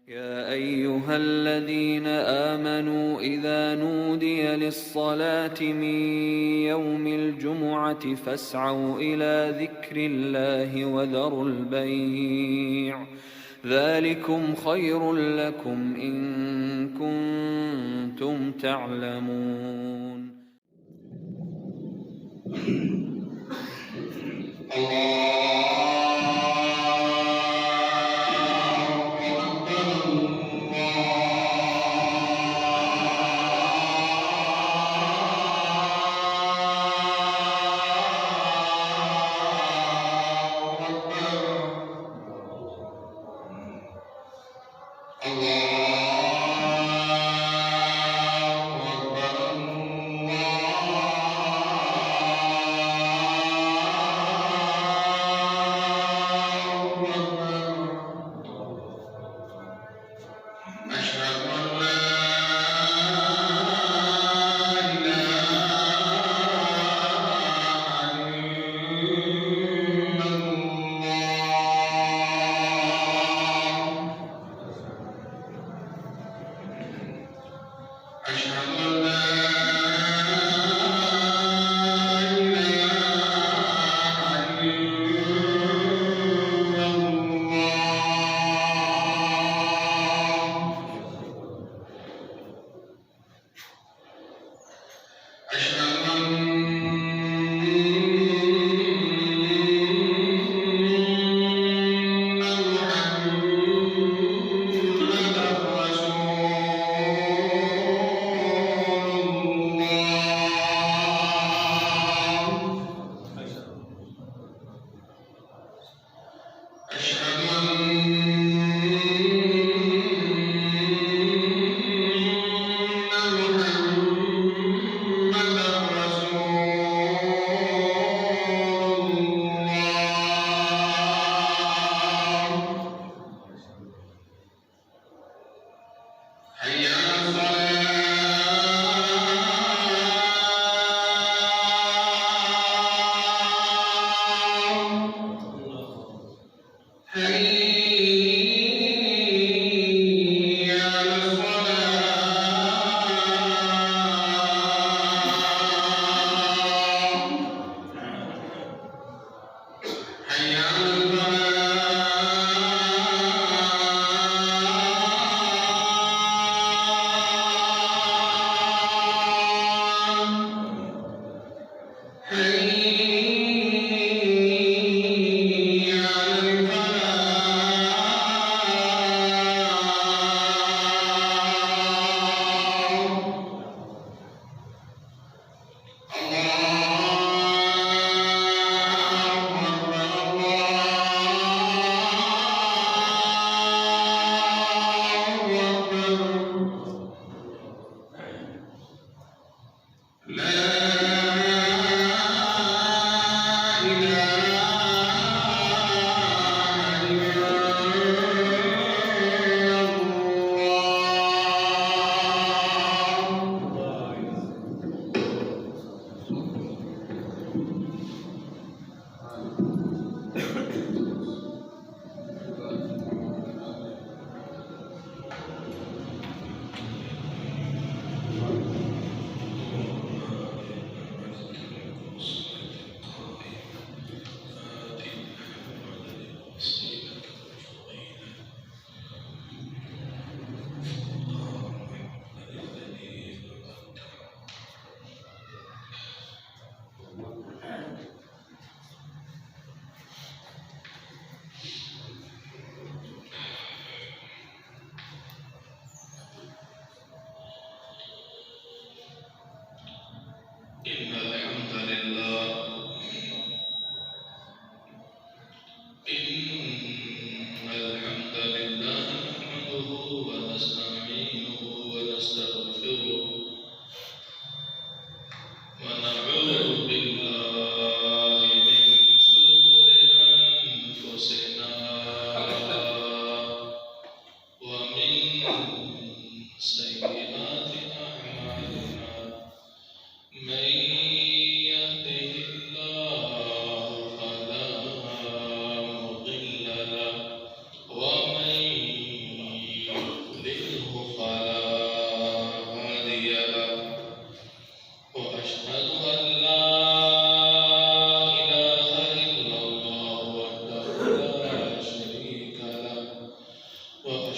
يا أيها الذين آمنوا إذا نودي للصلاة من يوم الجمعة فاسعوا إلى ذكر الله وذروا البيع ذلكم خير لكم إن كنتم تعلمون.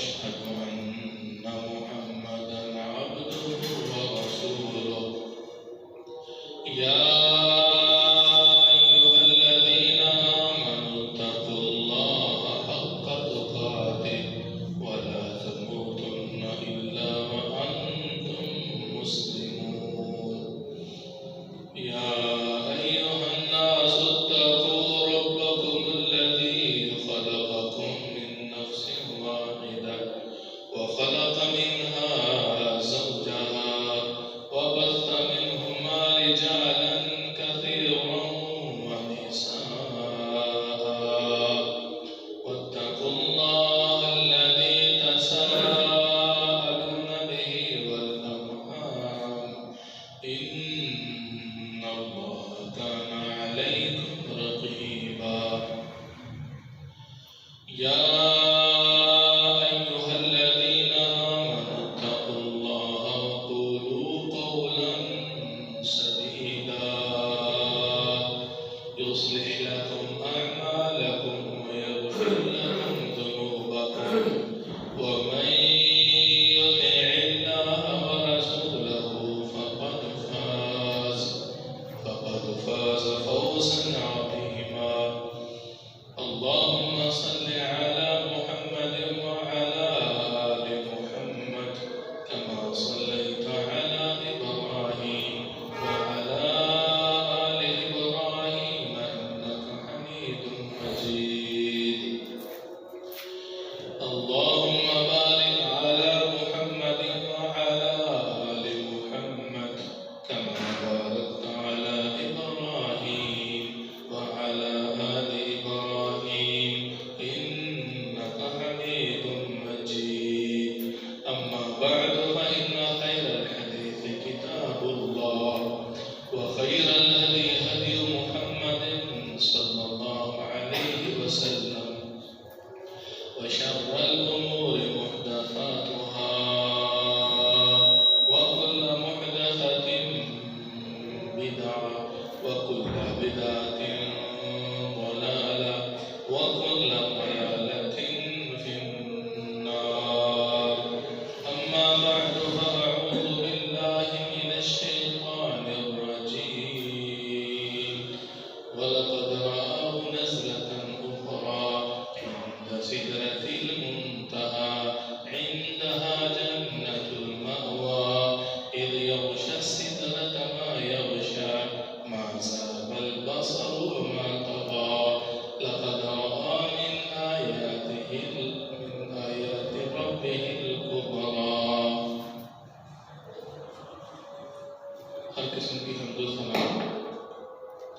وأشهد أن محمدا عبده ورسوله يا أيها الذين آمنوا اتقوا الله حق تقاته ولا تموتن إلا وأنتم مسلمون يا أيها الناس اتقوا ربكم الذي خلقكم من نفس واحدة وخلق منها زوجها وبث منهما رجالا كثيرا ونساء واتقوا الله الذي تساءلون به والأرحام إن الله كان عليكم رقيبا يا أيها الذين آمنوا اتقوا الله وقولوا قولا سديدا يصلح لكم أعمالكم ويغفر لكم ذنوبكم ومن يطع الله ورسوله فقد فاز فوزا عظيما اللهم صل على محمد وعلى آل محمد كما صليت على إبراهيم وعلى آل إبراهيم إنك حميد مجيد اللهم بارك على محمد وعلى آل محمد كما باركت على إبراهيم وعلى آل إبراهيم إنك حميد مجيد أما بعد فإن خير الحديث كتاب الله وخير الهدي هدي محمد صلى الله عليه وسلم وشر الأمور محدثاتها وكل محدثة بدعة وكل بدعة ضلالة وكل ضلالة في النار أما بعد فأعوذ بالله من الشيطان الرجيم ولقد رآه نزلة أخرى عند سدرة المنتهى عندها جنة المأوى إذ يغشى السدرة ما يغشى ما زاغ البصر وما طغى لقد رأى من آيات ربه الكبرى ہر قسم کی حمد و ثنا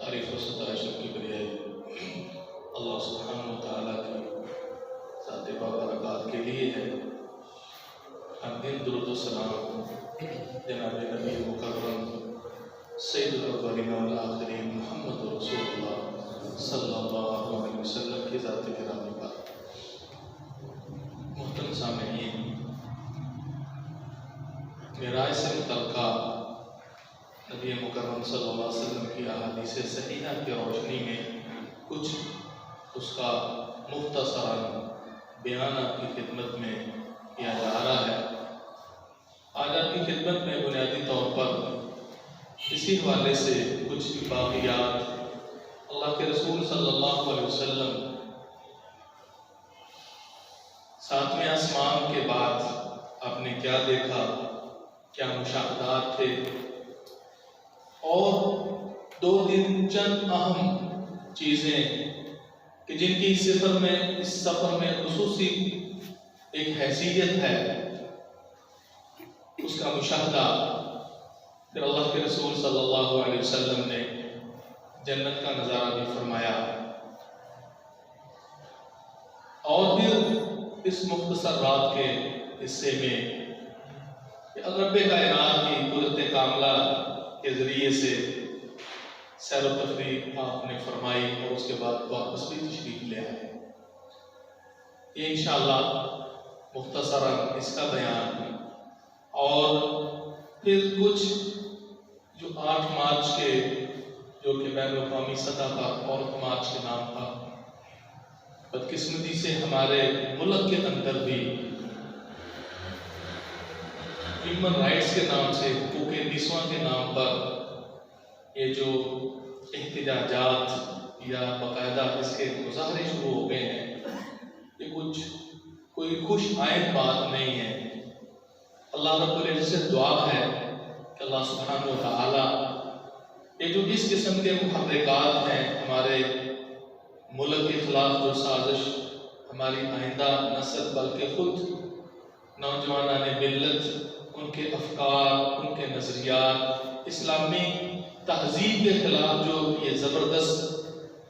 تعریف و ستائشوں کی بجائے اللہ سبحانہ و تعالیٰ کی ذات بابرکات کے لیے ہے ہم دن درود و سلام جناب نبی مکرم سید الاولین والآخرین محمد رسول اللہ صلی اللہ علیہ وسلم کی ذات گرامی پر محترم سامعین معراج سے متعلقہ نبی مکرم صلی اللہ علیہ وسلم کی احادیث صحیحہ کی روشنی میں کچھ اس کا مختصراً بیان آپ کی خدمت میں کیا جا رہا ہے آج آپ کی خدمت میں بنیادی طور پر اسی حوالے سے کچھ باقیات اللہ کے رسول صلی اللہ علیہ وسلم ساتویں آسمان کے بعد آپ نے کیا دیکھا، کیا مشاہدات تھے، اور 2 دن چند اہم چیزیں کہ جن کی اس سفر میں خصوصی ایک حیثیت ہے، اس کا مشاہدہ۔ پھر اللہ کے رسول صلی اللہ علیہ وسلم نے جنت کا نظارہ بھی فرمایا، اور پھر اس مختصر رات کے حصے میں رب کائنات کی قدرت کاملہ کے ذریعے سے سیر و تفریح آپ نے فرمائی، اور اس کے بعد واپس بھی تشریف لے آئے۔ یہ انشاءاللہ مختصراً اس کا بیان، اور پھر کچھ جو 8 مارچ کے جو کہ بین الاقوامی سطح پر عورت مارچ کے نام تھا، بدقسمتی سے ہمارے ملک کے اندر بھی ہیومن رائٹس کے نام سے، حقوق نسواں کے نام پر یہ جو احتجاجات یا باقاعدہ اس کے مظاہرے شروع ہو گئے ہیں، یہ کوئی خوش آئند بات نہیں ہے۔ اللہ رب العزت سے دعا ہے کہ اللہ سبحانہ و تعالی یہ جو اس قسم کے محرکات ہیں ہمارے ملک کے خلاف، جو سازش ہماری آئندہ نسل بلکہ خود نوجوانان ملت، ان کے افکار، ان کے نظریات، اسلامی تہذیب کے خلاف جو یہ زبردست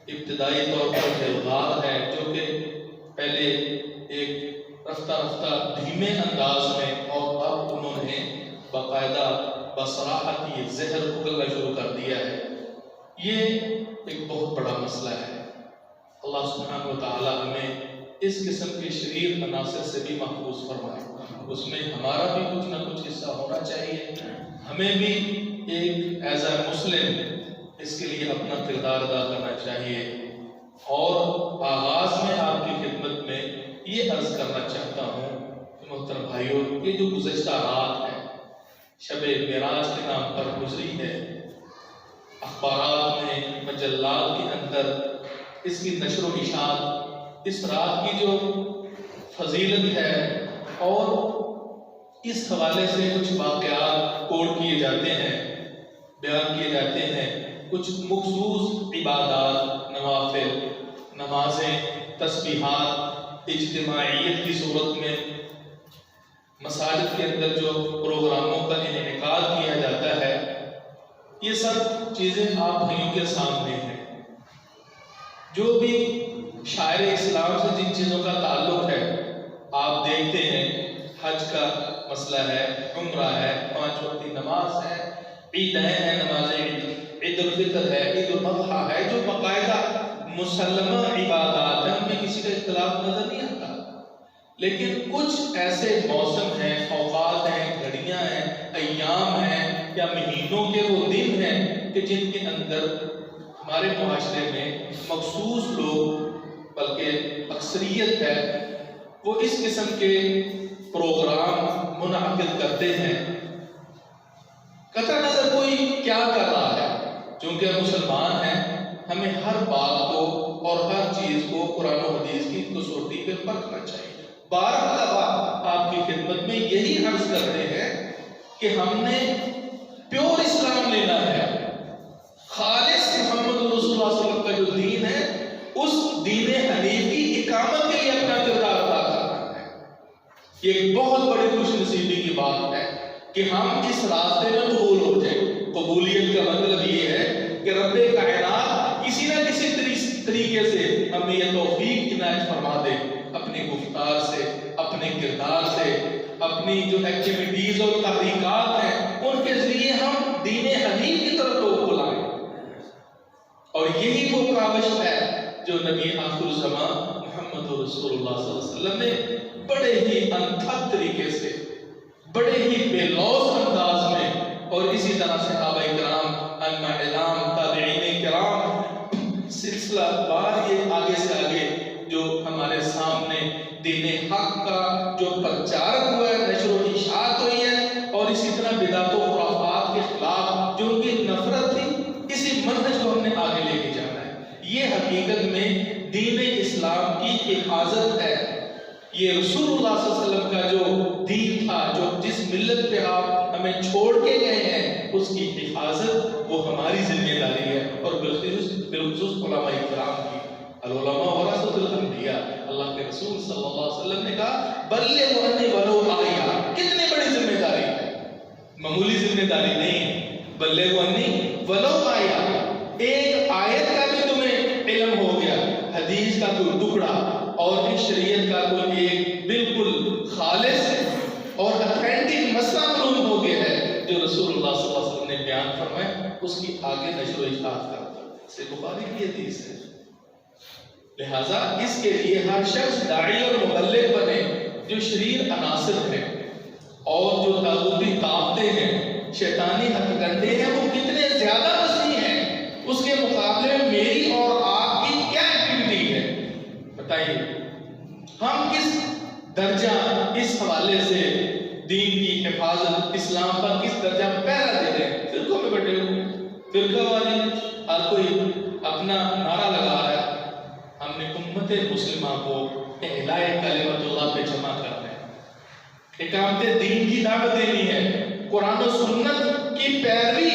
ابتدائی طور پر جلوار ہے، جو کہ پہلے ایک رفتہ رفتہ دھیمے انداز میں اور اب انہوں نے باقاعدہ بصراحت یہ زہر اگلنا شروع کر دیا ہے، یہ ایک بہت بڑا مسئلہ ہے۔ اللہ سبحانہ و تعالی ہمیں اس قسم کے شریر عناصر سے بھی محفوظ فرمائے۔ اس میں ہمارا بھی کچھ نہ کچھ حصہ ہونا چاہیے، ہمیں بھی ایک ایز اے مسلم اس کے لیے اپنا کردار ادا کرنا چاہیے۔ اور آغاز میں آپ کی خدمت میں یہ عرض کرنا چاہتا ہوں کہ محترم بھائیوں، یہ جو گزشتہ رات ہے شب معراج کے نام پر گزری ہے، اخبارات میں، مجلات کے اندر اس کی نشر و اشاعت، اس رات کی جو فضیلت ہے اور اس حوالے سے کچھ واقعات کوٹ کیے جاتے ہیں، بیان کیے جاتے ہیں، کچھ مخصوص عبادات، نوافل، نمازیں، تسبیحات اجتماعیت کی صورت میں مساجد کے اندر جو پروگراموں کا انعقاد کیا جاتا ہے، یہ سب چیزیں آپ بھائیوں کے سامنے ہیں۔ جو بھی شاعر اسلام سے جن چیزوں کا تعلق ہے آپ دیکھتے ہیں، حج کا مسئلہ ہے، عمرہ ہے، 5 وقت کی نماز ہے، عیدیں ہیں، نماز عید الفطر ہے، عید الاضحیٰ ہے، جو باقاعدہ مسلمہ عبادات ہیں، ان میں کسی کا اختلاف نظر نہیں آتا۔ لیکن کچھ ایسے موسم ہیں، اوقات ہیں، گھڑیاں ہیں، ایام ہیں یا مہینوں کے وہ دن ہیں کہ جن کے اندر ہمارے معاشرے میں مخصوص لوگ، بلکہ اکثریت ہے، وہ اس قسم کے پروگرام منعقد کرتے ہیں۔ قطع نظر کوئی کیا کر رہا ہے، چونکہ مسلمان ہیں، ہمیں ہر بات کو اور ہر چیز کو قرآن و حدیث کی کسوٹی پہ پرکھنا چاہیے۔ بارہ دفعہ آپ کی خدمت میں یہی عرض کرتے ہیں کہ ہم نے پیور اسلام لینا ہے، خالص محمد رسول اللہ صلی اللہ علیہ وسلم کا جو دین ہے، اس دین حنیف کی اقامت کے لیے اپنا کردار ادا کرنا ہے۔ یہ ایک بہت بڑی خوش نصیبی کی بات ہے کہ ہم اس راستے میں قبول ہو جائیں۔ قبولیت کا مطلب یہ ہے کہ رب کائنات کسی نہ کسی طریقے سے ہمیں یہ توفیق عنایت فرما دے، اپنی گفتار سے، اپنے کردار سے، اپنی جو ایکٹیویٹیز اور تحریکات ہیں ان کے ذریعے ہم دین حنیف کی طرف لوگوں کو لائیں۔ اور یہی وہ کاوش ہے جو نبی آخر الزمان محمد رسول اللہ صلی اللہ علیہ وسلم نے بڑے ہی انتھک طریقے سے، بڑے ہی بے لوث انداز میں، اور اسی طرح صحابہ کرام، ائمہ اعلام، تابعین کرام، سلسلہ بار یہ آگے سے آگے جو ہمارے سامنے دین حق کا جو پرچارک ہوا ہے، نشر و اشاعت ہوئی ہے، اور اسی طرح بدعت و خرافات کے خلاف جو ان کی نفرت تھی، اسی منہج کو ہم نے آگے لے کے جانا ہے۔ یہ حقیقت میں دین اسلام کی حفاظت ہے۔ یہ رسول اللہ صلی اللہ علیہ وسلم کا جو دین تھا، جو جس ملت پہ آپ ہمیں چھوڑ کے گئے ہیں، اس کی حفاظت وہ ہماری ذمہ داری ہے، اور بالخصوص علماء کرام کی۔ العلماء ورثۃ الانبیاء، اللہ کے رسول صلی اللہ علیہ وسلم نے کہا بلغوا عنی ولو آیہ، کتنی بڑی ذمہ داری ہے، معمولی ذمہ داری نہیں۔ بلغوا عنی ولو آیہ، ایک آیت کا بھی تمہیں علم ہو گیا، حدیث کا کوئی ٹکڑا اور اس شریعت کا کوئی ایک بالکل خالص اور اتھینٹک مسئلہ معلوم ہو گیا ہے جو رسول اللہ صلی اللہ علیہ وسلم نے بیان فرمایا، اس کی آگے نشر و اشاعت کرتا ہے۔ سے بخاری کی حدیث ہے۔ لہٰذا اس کے لیے ہر شخص داعی اور مبلغ بنے جو شریر عناصر ہیں اور جو طاغوتی طاقتیں ہیں، شیطانی ہتھ کنڈے ہیں، وہ کتنے زیادہ وسیع ہیں، اس کے مقابلے میں میری اور آپ کی کیا ایکٹیویٹی ہے؟ بتائیے ہم کس درجہ اس حوالے سے دین کی حفاظت اسلام پر کس درجہ پہرا دے رہے ہیں، فرقوں میں بٹے ہوئے، فرقہ والی ہر کوئی اپنا نعرہ لگا رہا ہے. ہم نے امت مسلمہ کو احیاء کلمت اللہ پہ جمع کرنا ہے، اقامت دین کی دعوت دینی ہے، قرآن و سنت کی پیروی،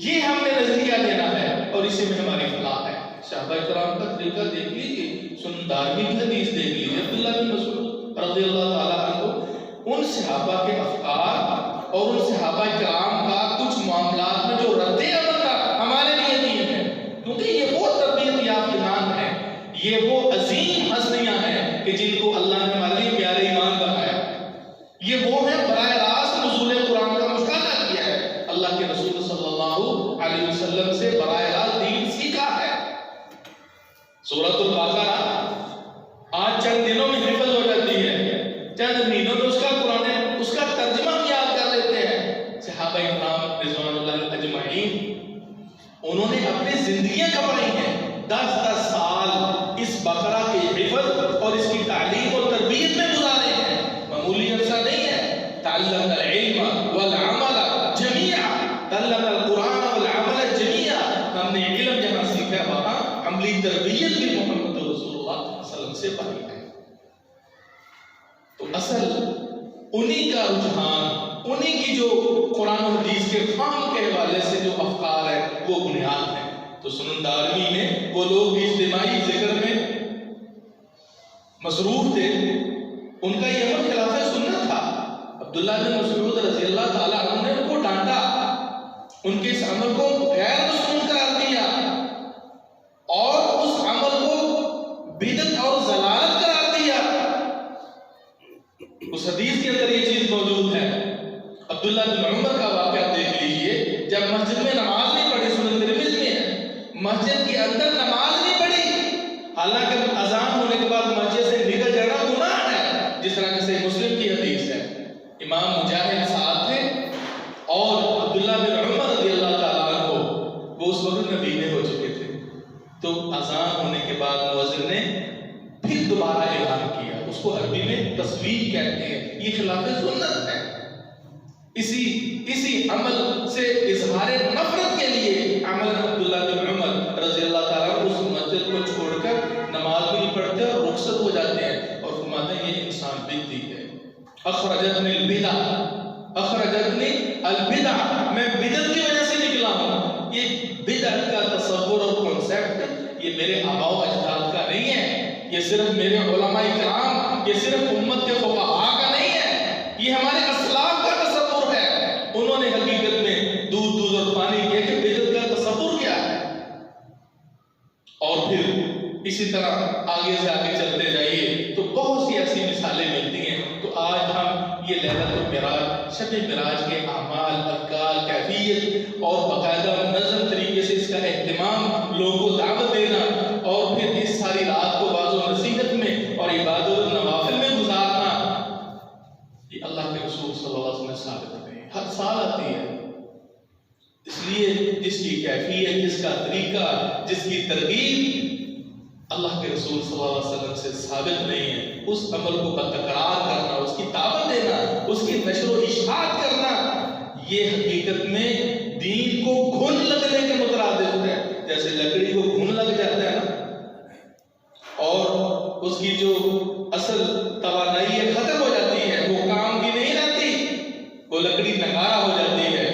یہ ہم نے نظریہ دینا ہے اور اسی میں ہماری فلاح ہے. صحابہ کرام کا طریقہ دیکھ لیجیے، سنن دارمی کی حدیث دیکھ لیجیے، عبداللہ بن مسعود رضی اللہ تعالیٰ عنہ، ان صحابہ کے افکار اور ان صحابہ کرام کا کچھ معاملات میں جو رد عمل تھا ہمارے لیے دین ہے، کیونکہ یہ وہ تربیت یافتہ ایمان ہے، یہ وہ عظیم ہستیاں ہیں کہ جن کو اللہ نے ہمارے لیے پیارے ایمان بنایا. یہ وہ ہیں براہ راست نزول قرآن کا مشاہدہ کیا ہے، اللہ کے رسول صلی اللہ علیہ وسلم سے براہ راست دین سیکھا ہے. سورۃ البقرہ آج چند دنوں میں حفظ ہو جاتی ہے، چند مہینوں میں اس کا قرآن اس کا ترجمہ بھی یاد کر لیتے ہیں. صحابہ کرام رضوان اللہ اجمعین انہوں نے اپنی زندگیاں کمائی ہیں، 10 سال اس بقرہ کے حفظ اور اس کی تعلیم اور تربیت میں گزارے ہیں. معمولی عرصہ نہیں ہے. تعلم العلم والعمل جميعا، تعلم القرآن والعمل جميعا. ہم نے علم جہاں سیکھا وہاں عملی تربیت بھی محمد رسول اللہ صلی اللہ علیہ وسلم سے پائی ہے. تو اصل انہی کا رجحان، انہی کی جو قرآن و حدیث کے فہم کے حوالے سے جو افکار ہے وہ بنیاد ہے. تو سنن دارمی میں وہ لوگ اجتماعی ذکر میں مصروف تھے، ان کا یہ عمل خلاف سنت تھا. عبداللہ بن مسعود رضی اللہ تعالیٰ عنہ نے ان کو ڈانٹا، ان کے اس عمل کو غیر مسنون قرار دیا اور اس عمل کو بدعت اور ضلالت قرار دیا. اس حدیث کے اندر یہ چیز موجود ہے. عبداللہ بن عمر کا واقعہ دیکھ لیجئے، جب مسجد میں نماز نہیں پڑھی، سنن ترمذی میں ہے، مسجد کے اندر نماز نہیں پڑھی، حالانکہ اذان ہونے کے بعد مسجد سے نکل جانا گناہ ہے، جس طرح سے مسلم کی حدیث ہے. امام مجاہد ساتھ تھے اور عبداللہ بن عمر رضی اللہ تعالیٰ عنہ وہ اس وقت نبینے ہو چکے تھے. تو اذان ہونے کے بعد مؤذن نے پھر دوبارہ اعلان کیا، اس کو عربی میں تصویب کہتے ہیں، یہ خلاف سنت ہے. اسی عمل سے اظہار نفرت کے لیے عمل عبداللہ بن عمر رضی اللہ تعالیٰ عنہ اس مسجد کو چھوڑ کر نماز بھی نہیں پڑھتے اور رخصت ہو جاتے ہیں اور فرماتے ہیں یہ انسان بدعتی ہے. اخرجتنی البدع، اخرجتنی البدع، میں بدعت کی وجہ سے نکلا ہوں. یہ بدعت کا تصور اور کنسیپٹ یہ میرے آباء و اجداد کا نہیں ہے، یہ صرف میرے علماء کرام، یہ صرف امت کے فقہاء کا نہیں ہے، یہ ہمارے اسلاف کا تصور ہے. انہوں نے حقیقت میں دودھ اور پانی کیا کہ بدعت کا تصور کیا ہے. اور پھر اسی طرح آگے سے آگے چلتے جائیے تو بہت سی ایسی مثالیں ملتی ہیں. تو آج ہم یہ لیلۃ المعراج، شب معراج کے اعمال، اذکار، کیفیت اور باقاعدہ منظم طریقے سے اس کا اہتمام، لوگوں کو دعوت دینا اور پھر اس ساری رات کو واعظ و نصیحت میں اور عبادت و نوافل میں گزارنا، یہ اللہ کے رسول صلی اللہ علیہ وسلم نے ثابت ہے. ہر سال آتی ہے، اس لیے جس کی کیفیت، جس کا طریقہ، جس کی ترغیب اللہ کے رسول صلی اللہ علیہ وسلم سے ثابت نہیں ہے، اس عمل کو برقرار کرنا، اس کی دعوت دینا، اس کی نشر و اشاعت کرنا، یہ حقیقت میں دین کو گھن لگنے کے مترادف ہے. جیسے لکڑی کو گھن لگ جاتا ہے نا اور اس کی جو اصل توانائی ہے ختم ہو جاتی ہے، وہ کام کی نہیں رہتی، وہ لکڑی نگارا ہو جاتی ہے.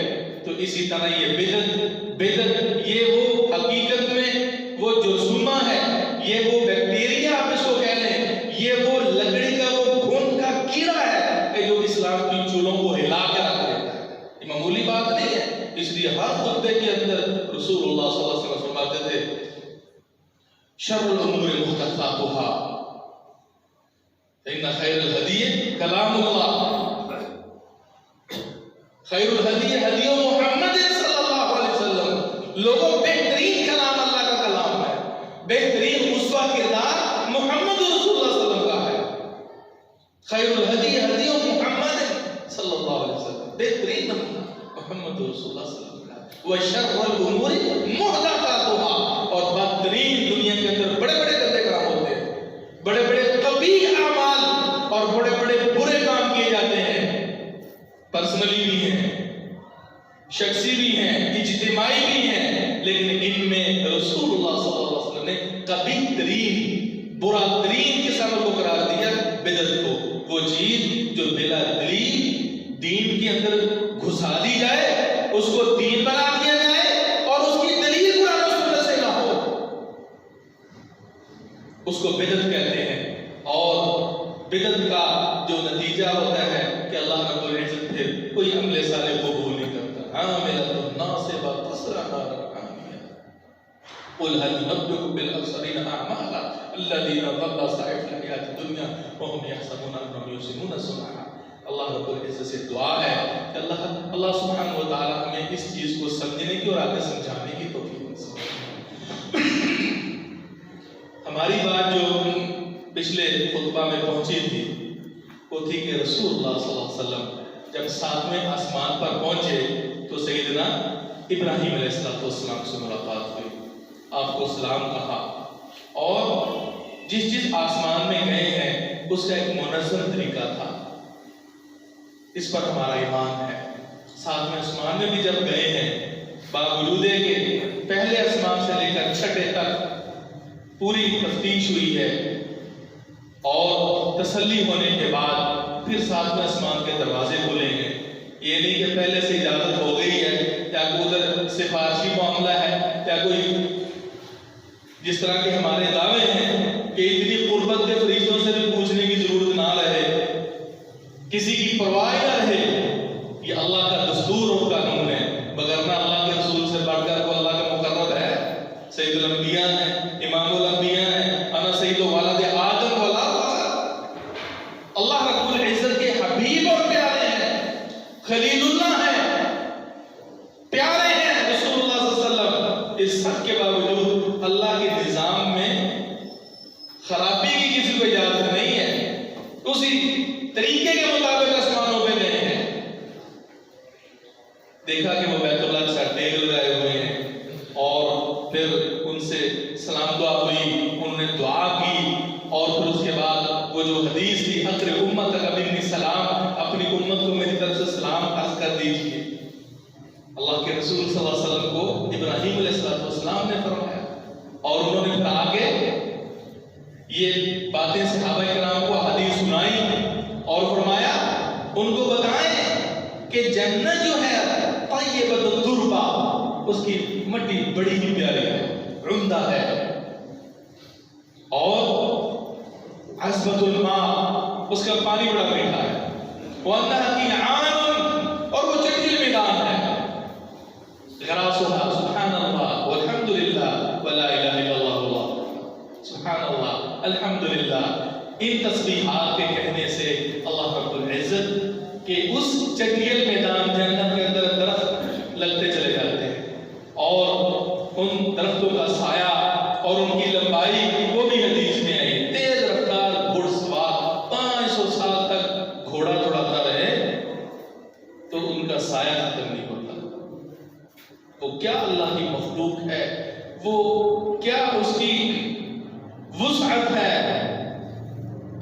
تو اسی طرح یہ بدعت یہ وہ حقیقت میں وہ جرثومہ ہے، یہ وہ بیکٹیریا آپ اس کو کہہ لیں، یہ وہ لکڑی کا وہ گھن کا کیڑا ہے کہ جو اسلام کی چولوں کو ہلا کے رکھ دیتا ہے. یہ معمولی بات نہیں ہے. اس لیے ہر خطبے کے اندر رسول اللہ صلی اللہ علیہ وسلم فرماتے تھے شر الامور محدثاتها فإن خیر الہدی کلام اللہ، خیر الہدی ہدی محمد صلی اللہ علیہ وسلم. لوگوں بہترین کلام اللہ کا کلام ہے، بہترین اسوہ کردار محمد رسول اللہ صلی اللہ علیہ وسلم کا ہے. خیر الہدی ہدی محمد صلی اللہ علیہ وسلم، بہترین نمونہ محمد رسول اللہ صلی اللہ علیہ وسلم کا. وشر الامور محدثاتها، اور بدترین دنیا کے اندر بڑے بڑے گندے کام ہوتے ہیں، بڑے بڑے قبیح اعمال اور بڑے بڑے برے کام کیے جاتے ہیں. پرسنلی بھی ہیں، شخصی بھی ہیں، اجتماعی بھی ہیں، لیکن ان میں رسول اللہ صلی اللہ علیہ وسلم نے قبیح ترین، برا ترین قسم کو قرار دیا بدعت کو، وہ چیز جو بلا دلیل دین کے اندر گھسا دی جائے، اس کو دین بنا دیا جائے اور اس کی دلیل قرآن و سنت سے نہ ہو، اس کو بدعت کہتے ہیں۔ اور بدعت کا جو نتیجہ ہوتا ہے کہ اللہ رب العزت پھر کوئی عمل صالح قبول نہیں کرتا۔ عاملۃ ناصبہ تصلی نارا حامیہ قل هل ننبئکم بالاخسرین اعمالا الذین ضل سعیهم فی الحیاۃ الدنیا وهم یحسبون انهم یحسنون صنعا۔ اللہ رب العزت سے دعا ہے کہ اللہ سبحانہ و تعالی ہمیں اس چیز کو سمجھنے کی اور آگے سمجھانے کی توفیق نصیب فرمائے۔ ہماری بات جو پچھلے خطبہ میں پہنچی تھی وہ تھی کہ رسول اللہ صلی اللہ علیہ وسلم جب 7ویں آسمان پر پہنچے تو سیدنا ابراہیم علیہ السلام سے ملاقات ہوئی، آپ کو سلام کہا، اور جس آسمان میں گئے ہیں اس کا ایک منظم طریقہ تھا، اس پر ہمارا ایمان ہے۔ 7ویں آسمان میں بھی جب گئے ہیں، باوجود کہ پہلے آسمان سے لے کر 6 تک پوری تفتیش ہوئی ہے اور تسلی ہونے کے بعد پھر 7ویں آسمان کے دروازے کھولے ہیں۔ یہ نہیں کہ پہلے سے اجازت ہو گئی ہے یا کوئی ادھر سفارشی معاملہ ہے یا کوئی جس طرح کے ہمارے دعوے ہیں کہ اتنی قربت کے فرشتوں سے بھی پوچھنے کی ضرورت نہ رہے، کسی کی پرواہ نہ رہے۔ یہ اللہ کا دستور اور قانون ہے، وگرنہ اللہ کے رسول سے بڑھ کر کو اللہ کا مقرر ہے، سید الانبیاء ہیں، امام الانبیاء ہیں، انا سید ولد آدم ولا فخر۔ اللہ رب العزت کے حبیب اور پیارے ہیں، خلیل اللہ ہیں، پیارے ہیں رسول اللہ صلی اللہ علیہ وسلم۔ اس سب کے باوجود اللہ کے نظام میں خرابی کی کسی کو اجازت نہیں ہے، اسی طریقے کے مطابق آسمانوں پہ گئے ہیں۔ دیکھا کہ وہ بیت اللہ کے ساتھ ٹیک لگائے ہوئے ہیں اور پھر ان سے سلام دعا ہوئی، انہوں نے دعا کی، اور پھر اس کے بعد وہ جو حدیث تھی اقر امتک منی سلام، اپنی امت کو میری طرف سے سلام عرض کر دیجیے۔ اللہ کے رسول صلی اللہ علیہ وسلم کو ابراہیم علیہ السلام نے فرمایا، اور انہوں نے پھر آگے یہ باتیں صحابہ کرام کو حدیث سنائی اور فرمایا ان کو بتائیں کہ جنت جو ہے طیبۃ التربہ، اس کی مٹی بڑی ہی پیاری ہے، عمدہ ہے، اور عذبۃ الماء، اس کا پانی بڑا میٹھا ہے، وَأَنَّهَا قِيعَانٌ، اور وہ چٹیل میدان ہے، غراسها سبحان اللہ والحمد للہ ولا الہ الا اللہ واللہ سبحان اللہ الحمدللہ۔ ان تسبیحات کے کہنے سے اللہ رب العزت کے اس چٹیل میدان جنت کے اندر درخت لگتے چلے جاتے ہیں، اور ان درختوں کا سایہ اور ان کی لمبائی وہ بھی حدیث میں آئی، تیز رفتار گھوڑ سوار 500 سال تک گھوڑا دوڑاتا رہے تو ان کا سایہ ختم نہیں ہوتا۔ وہ کیا اللہ کی مخلوق ہے، وہ کیا اس کی وسعت ہے،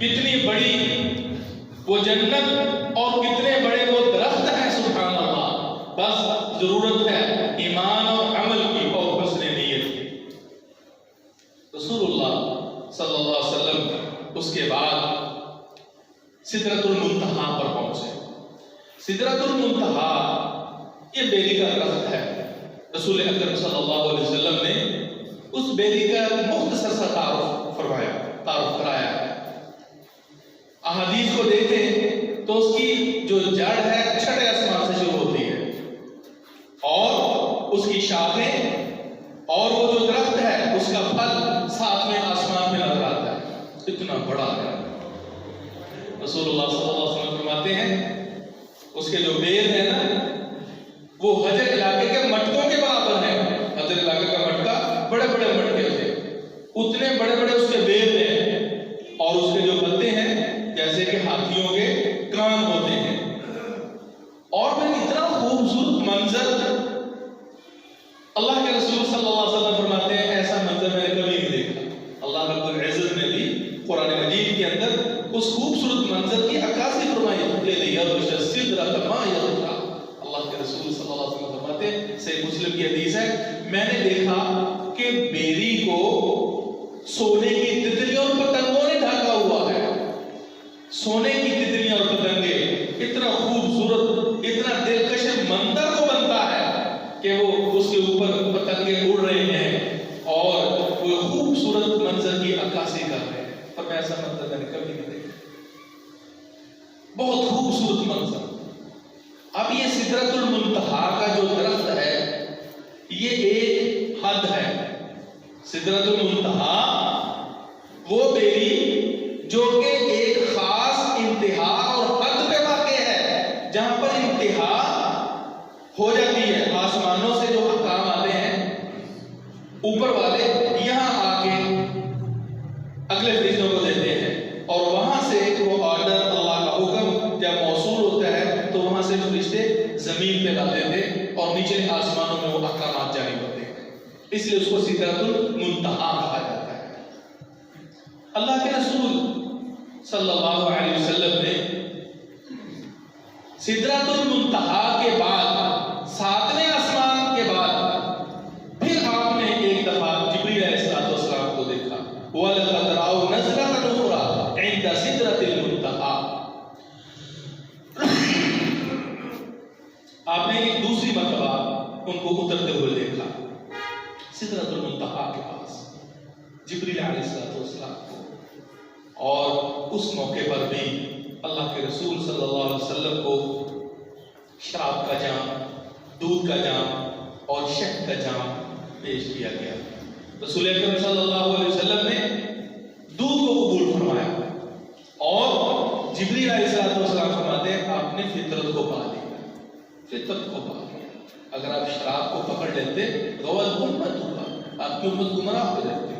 کتنی بڑی وہ جنت اور کتنے بڑے وہ درخت ہیں، سبحان اللہ۔ بس ضرورت ہے ایمان اور عمل کی اور حسن نیت کی۔ رسول اللہ صلی اللہ علیہ وسلم اس کے بعد سدرۃ المنتہا پر پہنچے۔ سدرۃ المنتہا یہ بیری کا درخت ہے، رسول اکرم صلی اللہ علیہ وسلم نے اس بیری کا مختصر سا تعارف کرایا ہے۔ احادیث کو دیکھیں تو اس کی جو جڑ ہے 6 آسمان سے شروع ہوتی ہے، اور اس کی شاخیں اور وہ جو درخت ہے اس کا پھل 7ویں آسمان میں نظر آتا ہے، اتنا بڑا ہے۔ رسول اللہ صلی اللہ علیہ وسلم فرماتے ہیں اس کے جو بیر ہے نا وہ حجر علاقے کے مٹکوں کے برابر ہے۔ حجر علاقے کا مٹکا بڑے بڑے مٹکے ہوتے ہیں، اتنے بڑے بڑے اس کے بیر ہیں، اور اس کے جو پتے ہیں جیسے کہ ہاتھیوں کے کان ہوتے ہیں، اور پھر اتنا خوبصورت منظر۔ اللہ کے رسول صلی اللہ علیہ وسلم فرماتے ہیں ایسا منظر میں نے کبھی نہیں دیکھا۔ اللہ رب العزت نے بھی قرآن مجید کے اندر اس خوبصورت منظر کی عکاسی فرمائی، مسلم کی حدیث ہے، میں نے دیکھا کہ بیری کو سونے کی تتلیوں اور پتنگوں نے ڈھکا ہوا ہے. سونے کی تتلیاں اور پتنگے اتنا خوبصورت، اتنا دلکش منظر کو بنتا ہے کہ وہ اس کے اوپر پتنگے اڑ رہے ہیں اور وہ خوبصورت منظر کی عکاسی کر رہے ہیں. اور میں ایسا منظر میں نے کبھی نہیں دیکھا. بہت خوبصورت منظر. اب یہ سدرۃ المنتہا کا جو درخت ہے یہ ایک حد ہے. سدرۃ المنتہا وہ بیری جو کہ ایک خاص انتہا اور حد پہ واقع ہے، جہاں پر انتہا ہو جاتی ہے. آسمانوں سے جو احکام آتے ہیں اوپر والے یہاں آ کے اگلے فرشتوں کو دیتے ہیں، اور وہاں سے وہ آرڈر، اللہ کا حکم جب موصول ہوتا ہے تو وہاں سے فرشتے زمین پہ لاتے تھے اور نیچے آسمانوں میں وہ احکامات جاری ہوتے ہیں. اس لیے اس کو سدرۃ المنتہا کہا جاتا ہے. اللہ کے رسول صلی اللہ علیہ وسلم نے سدرۃ المنتہا کے بعد، ساتویں آسمان کے بعد، پھر آپ نے ایک دفعہ جبریل علیہ السلام کو دیکھا. وَلَقَدْ رَأَوْا نَزْلَةً أُخْرَىٰ عِندَ سِدْرَةِ الْمُنتَهَىٰ. آپ نے ایک دوسری مرتبہ ان کو اترتے ہوئے دیکھا سدرۃ المنتہا کے پاس، جبریل علیہ السلام کو. اور اس موقع پر بھی اللہ کے رسول صلی اللہ علیہ وسلم کو شراب کا جام، دودھ کا جام اور شہد کا جام پیش کیا گیا. رسول اکرم صلی اللہ علیہ وسلم نے دودھ کو قبول فرمایا اور جبریل علیہ السلام فرماتے ہیں آپ نے فطرت کو پا لیا. فطرت کو پا لیا. اگر آپ شراب کو پکڑ لیتے غوث امت ہوگا، آپ کی امت گمراہ ہو جاتی،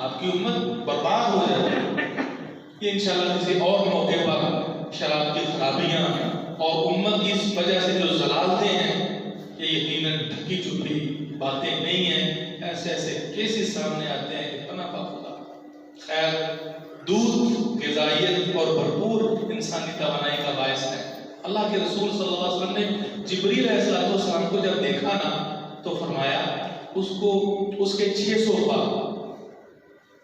آپ کی امت برباد ہو جاتی. یہ انشاءاللہ کسی اور موقع پر شراب کی خرابیاں اور امت کی اس وجہ سے جو ضلالتیں ہیں یہ یقیناً ڈھکی چھپی باتیں نہیں ہیں. ایسے ایسے کیسز سامنے آتے ہیں کہ پناہ پا خدا. خیر، دودھ غذائیت اور بھرپور انسانی توانائی کا باعث ہے. اللہ کے رسول صلی اللہ علیہ وسلم نے جبریل علیہ السلام کو جب دیکھا نا تو فرمایا اس کے 600 پر،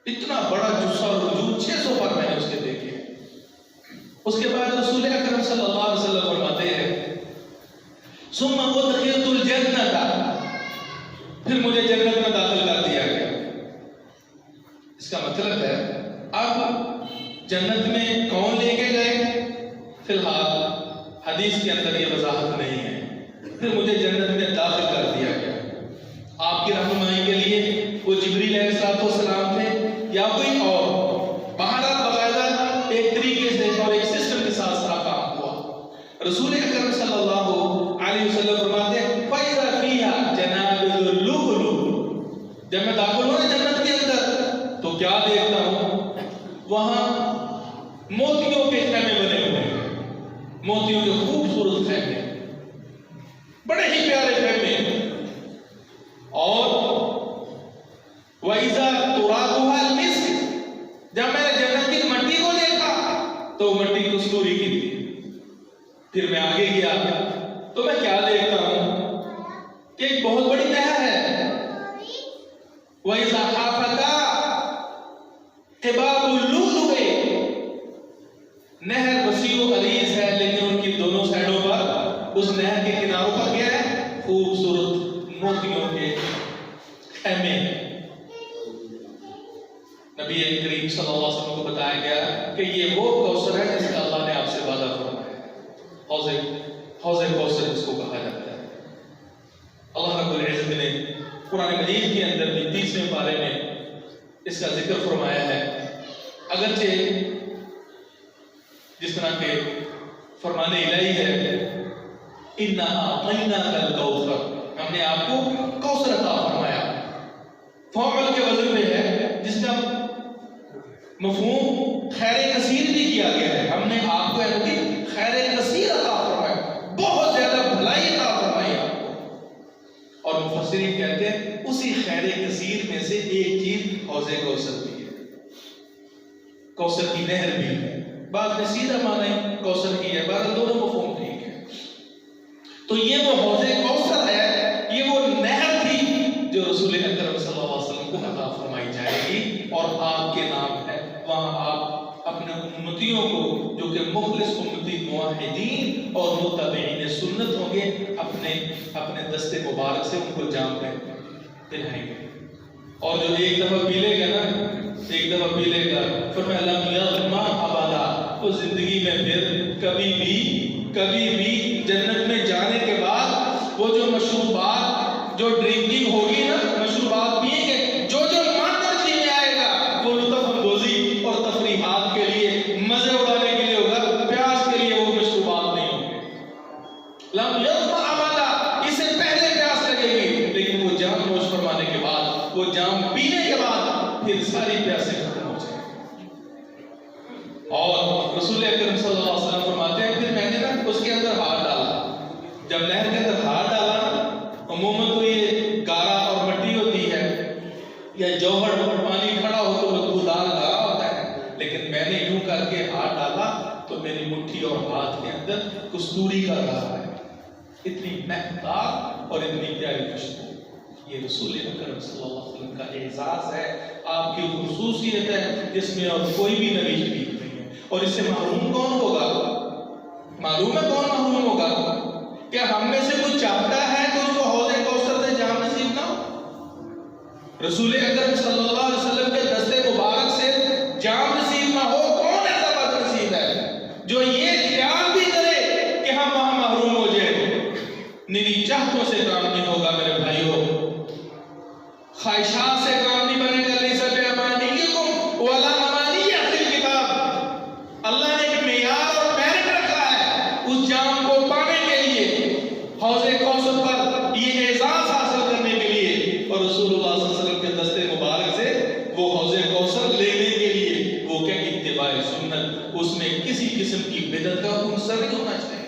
اتنا بڑا جسہ اور وجود 600 پر میں نے اس کے دیکھے. اس کے بعد رسول اکرم صلی اللہ علیہ وسلم فرماتے ہیں ثم ادخلت الجنة، پھر مجھے جنت میں داخل کر دیا گیا. اس کا مطلب ہے اب جنت میں کون لے کے گئے فی الحال حدیث کے اندر یہ وضاحت نہیں ہے. پھر مجھے جنت میں داخل کر دیا گیا. آپ کی رہنمائی کے لیے وہ جبریل علیہ السلام تھے یا کوئی اور، بہرحال باقاعدہ ایک طریقے سے اور ایک سسٹم کے ساتھ سارا کام ہوا. رسول اکرم صلی اللہ علیہ وسلم فرماتے ہیں فَإِذَا فِيهَا جَنَابِذُ اللُّؤْلُؤِ، جب میں داخل ہوں جنت کے اندر تو کیا دیکھتا ہوں، وہاں موتیوں کے خیمے بنے ہوئے ہیں. موتیوں کے خوبصورت خیمے، بڑے ہی پیارے خیمے. اور وَإِذَا تُرَابُهَا الْمِسْكُ، جب میں نے جنت کی مٹی کو دیکھا تو مٹی کستوری کی تھی. پھر میں آگے گیا تو میں کیا دیکھتا ہوں کہ ایک بہت بڑی نہر ہے. وَإِذَا حَافَتَا قِبَابُ اللُّؤْلُؤِ، نہر وسیع و عریض ہے لیکن ان کی دونوں سائڈوں پر، اس نہر کے کناروں پر کیا ہے، خوبصورت موتیوں کے خیمے ہیں. نبی کریم صلی اللہ علیہ وسلم کو بتایا گیا کہ یہ وہ کوثر ہے جس کا اللہ نے آپ سے وعدہ فرمایا ہے. حوض کوثر اس کو کہا جاتا ہے. اللہ رب العزت نے قرآن مجید کے اندر بھی 30ویں پارے میں اس کا ذکر فرمایا ہے. اگرچہ جس طرح کے فرمان الہی ہے اِنَّا أَعْطَيْنَاكَ الْكَوْثَرَ، ہم نے آپ کو کوثر عطا فرمایا. فاعل کے وزن میں ہے جس کا مفہوم خیر کثیر بھی کیا گیا ہے. ہم نے آپ کو خیر کثیر عطا فرمایا، بہت زیادہ بھلائی عطا فرمائی آپ کو. اور مفسرین کہتے ہیں اسی خیر کثیر میں سے ایک چیز حوض کوثر بھی ہے، کوثر کی نہر بھی ہے. بعض نے سیدھا معنی کوثر کی ہے، بعض دونوں مفہوم ٹھیک ہے. تو یہ وہ حوض کوثر ہے، امتیوں کو جو کہ مخلص امتی موحدین اور متبعین سنت ہوں گے اپنے دستے مبارک سے ان کو جام پہنائیں گے. اور جو ایک دفعہ پی لے گا نا، ایک دفعہ پی لے گا فرمایا لم یظما ابدا، تو زندگی میں پھر کبھی بھی جنت میں جانے کے بعد وہ جو مشروبات، جو ڈرنکنگ ہوگی نا، مشروبات پئیں گے، جو من مرضی میں آئے گا وہ لطف اندوزی اور تفریحات کے لیے، مزے اڑانے کے لیے ہوگا، پیاس کے لیے وہ مشروبات نہیں ہوں گے. لم یظما ابدا، اس سے پہلے پیاس لگے گی، لیکن وہ جام نوش فرمانے کے بعد، وہ جام پینے کے بعد پھر ساری پیاسیں ختم ہو جائیں. اور رسول اکرم صلی اللہ علیہ وسلم فرماتے ہیں پھر میں نے نا اس کے اندر ہاتھ ڈالا. جب نہر کے اندر ہاتھ ڈالا نا، عموماً تو یہ گارا اور مٹی ہوتی ہے یا جوہر پانی کھڑا ہو تو بدبودار گارا ہوتا ہے، لیکن میں نے یوں کر کے ہاتھ ڈالا تو میری مٹھی اور ہاتھ کے اندر کستوری کا گارا ہے. اتنی مہکدار اور اتنی پیاری خوشبو. یہ رسول اکرم صلی اللہ علیہ وسلم کا اعزاز ہے، آپ کی خصوصیت ہے جس میں اور کوئی بھی نبی شریف نہیں ہے. اور اس سے محروم کون ہوگا؟ معلوم ہے کون محروم ہوگا؟ کیا ہم میں سے کوئی چاہتا ہے کہ اس کو حوض کوثر سے جام نصیب نہ ہو؟ رسول اکرم صلی اللہ علیہ وسلم کے دستے مبارک سے جام نصیب نہ ہو؟ کون ایسا بد نصیب ہے جو یہ خیال بھی کرے کہ ہم وہاں محروم ہو جائیں؟ نیری چاہتوں سے کام نہیں ہوگا میرے بھائیوں، خواہشات سے کام نہیں بنے گا. لیسا بِأَمَانِيِّكُمْ وَلَا أَمَانِيِّ أَهْلِ الْكِتَابِ. اللہ نے ایک معیار اور میرٹ رکھا ہے اس جام کو پانے کے لیے، حوض کوثر پر یہ اعزاز حاصل کرنے کے لیے، اور رسول اللہ صلی اللہ علیہ وسلم کے دستے مبارک سے وہ حوض کوثر لینے کے لیے وہ کہ اتباع سنت، اس میں کسی قسم کی بدعت کا عنصر نہیں ہونا چاہیے.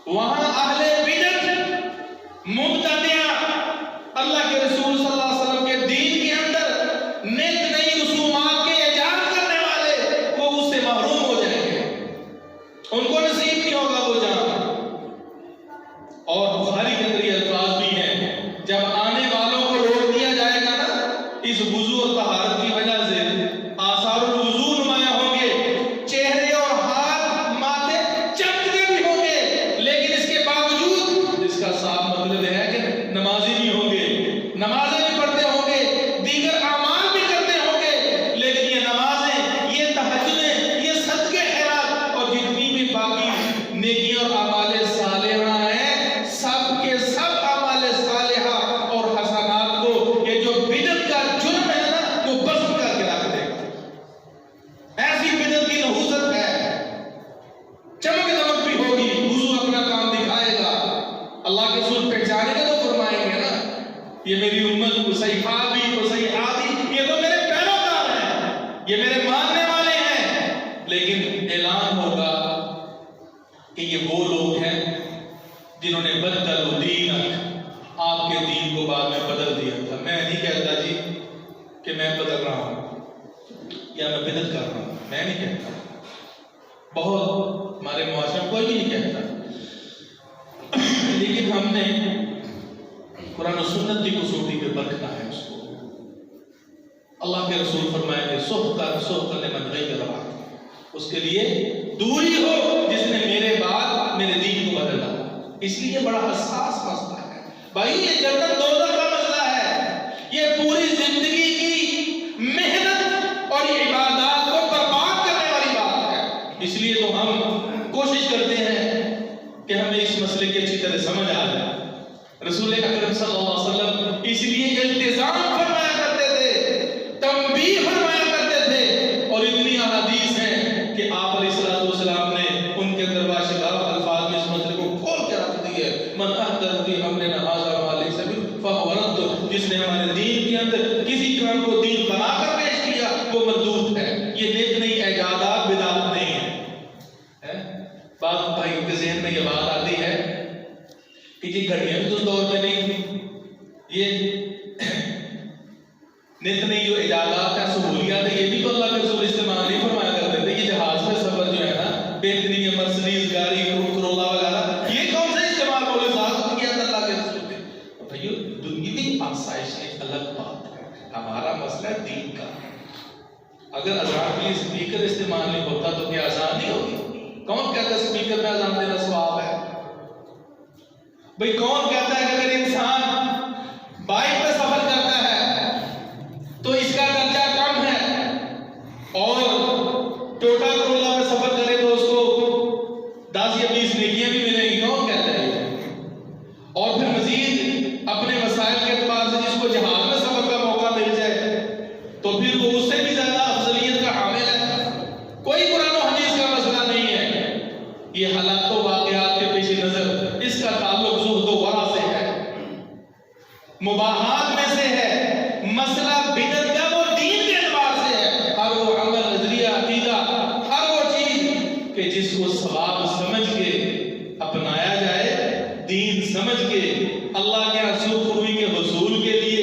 وہاں اہل بدعت، مبتدع، اللہ کے رسول صلی اللہ علیہ وسلم کے دین کے اندر نت نئی رسومات کے ایجاد کرنے والے، وہ اس سے محروم ہو جائیں گے، ان کو نصیب نہیں ہوگا وہ جام. اور بخاری کے اندر یہ الفاظ بھی ہیں، جب آنے والوں کو روک دیا جائے گا نا اس وضو اور طہارت کی وجہ سے، آثار الوضو نمایاں ہوں گے، چہرے اور ہاتھ ماتھے چمکتے بھی ہوں گے، لیکن اس کے باوجود اس کا صاف مطلب ہے کہ نمازی نہیں ہوں گے، نمازیں بھی پڑھتے ہوں گے، دیگر اعمال بھی کرتے ہوں گے، لیکن یہ نمازیں، یہ تہجدیں، یہ صدقے خیرات اور جتنی بھی باقی نیکیاں اور اعمال صالحہ ہیں، سب کے سب اعمال صالحہ اور حسنات کو یہ جو بدعت کا جرم ہے نا وہ بسم کر کے رکھ دے گا. ایسی بدعت کی نحوست ہے، چمک دمک بھی ہوگی، وضو اپنا کام دکھائے گا، اللہ کے رسول پہچانے گا تو فرمائیں گے نا یہ میری امت یہ تو میرے پیروکار ہیں، یہ میرے ماننے والے ہیں. لیکن اعلان ہوگا کہ یہ وہ لوگ ہیں جنہوں نے بدلوا دینک، آپ کے دین کو بعد میں بدل دیا تھا. میں نہیں کہتا جی کہ میں بدل رہا ہوں یا میں بدعت کر رہا ہوں، میں نہیں کہتا، بہت ہمارے معاشرے میں کوئی بھی نہیں کہتا، لیکن ہم نے قرآن و سنت کی کسوٹی پہ پرکھنا ہے اس کو. اللہ کے رسول فرمائیں گے سحقا لمن غیر بعد، اس کے لیے دوری ہو جس نے میرے بعد میرے دین کو بدلا. اس لیے بڑا حساس مسئلہ ہے بھائی، یہ جنت دوزخ کا مسئلہ ہے، یہ پوری زندگی کی محنت اور عبادات کو برباد کرنے والی بات ہے. اس لیے تو ہم کوشش کرتے ہیں کہ ہمیں اس مسئلے کی اچھی طرح سمجھ آ جائے. رسول اکرم صلی اللہ علیہ وسلم اس لیے التزام فرمایا کرتے تھے، تنبیہ فرمایا کرتے تھے، اور اتنی احادیث ہیں کہ آپ علیہ السلام نے ان کے اندر واشگاف الفاظ میں اس مسئلے کو کھول کے رکھ دی ہے. من احدث فی امرنا ھذا ما لیس منہ فہو رد، جس نے ہمارے دین کے اندر کسی کام کو دین بنا کر پیش کیا وہ مردود ہے. یہ نت نئی ایجادات بدعت نہیں ہے. بعض بھائیوں کے ذہن میں یہ بات آتی ہے کہ یہ گھڑیاں بھی اس دور میں نہیں تھی، یہ نت نئی جو ایجادات ہیں، سہولیات ہیں، یہ بھی تو اللہ کے رسول استعمال نہیں فرمایا کرتے تھے. یہ جہاز میں سفر جو ہے نا، بہترین مرسڈیز گاڑی، کرولا وغیرہ، یہ کون سا استعمال بولے صاحب کیا تھا اللہ کے رسول نے؟ بھائیو دنیوی آسائش ایک الگ بات ہے، ہمارا مسئلہ دین کا ہے. اگر اذان کے لیے اسپیکر استعمال نہیں ہوتا تو کیا اذان نہیں ہوگی؟ کون کہتا ہے اسپیکر میں اذان دینا ثواب ہے؟ بھئی کون کہتا ہے کہ اگر انسان بائک پہ سفر کرتا ہے تو اس کا درجہ کم ہے، اور ٹوٹا کرولا پہ سفر کرے تو اس کو 10 یا 20 نیکیاں بھی ملیں گی؟ کون کہتا ہے یہ؟ اور پھر مزید اپنے وسائل کے اعتبار سے جس کو جہاد میں سفر کا موقع مل جائے تو پھر وہ اس سے بھی زیادہ افضلیت کا حامل ہے۔ کوئی قرآن و حدیث کا مسئلہ نہیں ہے، یہ حالات و واقعات کے پیش نظر اس کا تعلق زہد و ورع سے ہے، مباحات میں سے ہے، مسئلہ بدعت کا وہ دین کے اعتبار سے ہے۔ ہر وہ عمل، نظریہ، عقیدہ، ہر وہ چیز کہ جس کو ثواب سمجھ کے اپنایا جائے، دین سمجھ کے اللہ کے حضور خوبی کے حصول کے لیے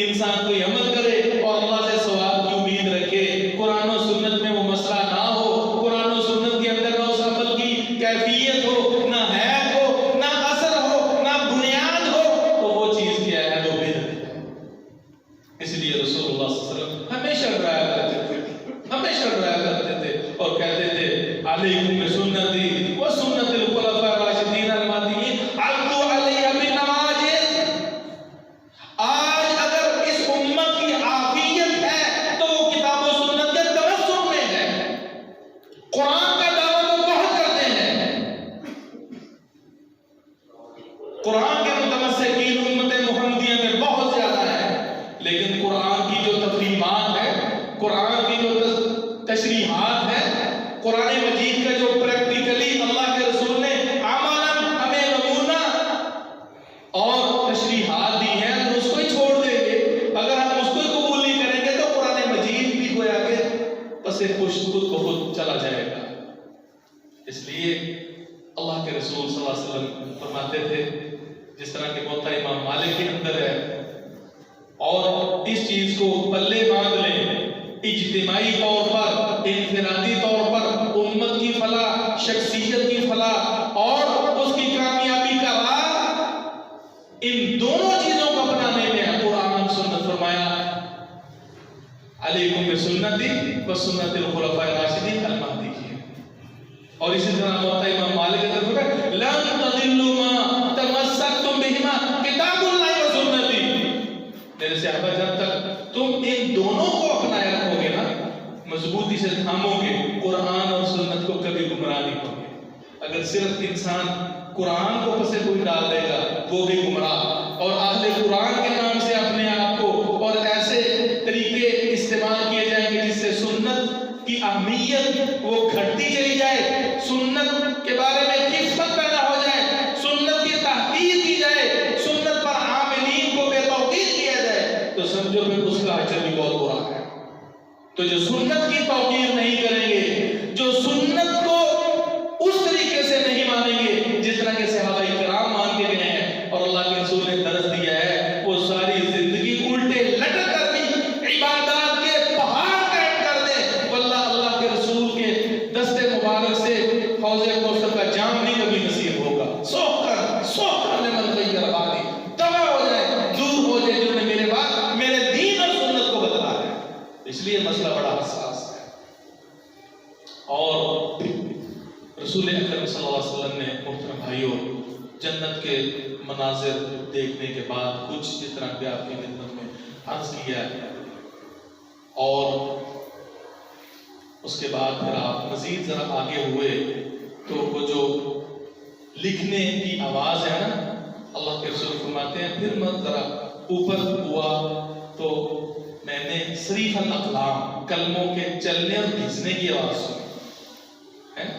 انسان کوئی عمل کرے اور اللہ سے ثواب کی امید رکھے، قرآن و سنت میں وہ مسئلہ نہ ہو، قرآن و سنت کے اندر نہ اس عمل کی کیفیت ہو، نہ حید ہو، نہ اثر ہو، نہ بنیاد ہو، تو وہ چیز کیا ہے؟ وہ بدعت ہے۔ اس لیے رسول اللہ صلی اللہ علیہ وسلم ہمیشہ ڈرایا کرتے تھے اور کہتے تھے علیکم بسنتی و سنت الخلفاء الراشدین المہدیین عضوا علیہا بالنواجذ۔ آج اگر اس امت کی عافیت ہے تو وہ کتاب و سنت کے تمسک میں ہے۔ قرآن کا دعویٰ وہ بہت کرتے ہیں، قرآن کے متمسکین امت محمدیہ میں بہت زیادہ ہیں، لیکن قرآن کی جو تفہیمات ہے، قرآن کی جو تشریحات ہے، قرآن مجید کا جو پریکٹیکلی اللہ کے رسول نے عملاً ہمیں نمونہ اور تشریحات دی ہیں، ہم اس کو ہی چھوڑ دیں گے، اگر ہم اس کو ہی قبول نہیں کریں گے تو قرآن مجید بھی گویا کہ پسے خود کو خود چلا جائے گا۔ اس لیے اللہ کے رسول صلی اللہ علیہ وسلم فرماتے تھے، جس طرح کہ موطا امام مالک کے اندر ہے، اور اس چیز کو پلے باندھ لیں، اجتماعی طور پر، انفرادی طور پر امت کی فلاح، شخصیت کی فلاح اور اس کی کامیابی کا راز ان دونوں چیزوں کو اپنانے میں ہے۔ قرآن سنت فرمایا علیکم بسنتی و سنت الخلفاء الراشدین المہدیین، اور اسی طرح موطا امام مالک کے طرف ہے لن تضلوا ما تمسکتم بہما کتاب اللہ و سنتی۔ میرے صحابہ جب تک تم ان دونوں کو اپنائے رکھو گے نا، مضبوطی سے تھامو گے، قرآن اور سنت کو کبھی گمراہ نہیں ہوگے۔ اگر صرف انسان قرآن کو پسے کوئی ڈال دے گا وہ بھی گمراہ، اور اہل قرآن کے نام سے اپنے آپ کو اور ایسے طریقے استعمال کیے جائیں گے جس سے سنت کی اہمیت وہ گھٹتی چلی جائے، سنت کے بارے میں خفت پیدا ہو جائے، سنت کی تحقیر کی جائے، سنت پر عاملین کو بے توقیر کیا جائے، تو سمجھو پھر اس کا اجر بھی بہت برا ہے۔ تو جو سنت کی توقیر نہیں کریں گے، جو سنت کو اس طریقے سے نہیں مانیں گے جس طرح کے صحابہ کرام مان کے گئے ہیں اور اللہ کے رسول نے درس دیا ہے، وہ ساری زندگی الٹے لٹک کر بھی عبادات کے پہاڑ قائم کر دیں، واللہ اللہ کے رسول کے دست مبارک سے حوض کوثر کا جام نہیں کبھی نصیب ہوگا۔ سوکھ کر لمن غیر آبادی تباہ ہو جائے، دور ہو جائے جنہوں نے میرے بعد میرے دین اور سنت کو بدلا ہے۔ اس لیے مسئلہ بڑا حساس ہے، اور رسول اکرم صلی اللہ علیہ وسلم نے محترم بھائیوں جنت کے مناظر دیکھنے کے بعد کچھ اس طرح کے آپ کی خدمت میں عرض کیا ہے، اور اس کے بعد پھر آپ مزید ذرا آگے ہوئے تو وہ جو لکھنے کی آواز ہے نا، اللہ کے رسول فرماتے ہیں پھر میں ذرا اوپر ہوا تو میں نے صریف الاقلام، قلموں کے چلنے اور بھیجنے کی آواز سنی،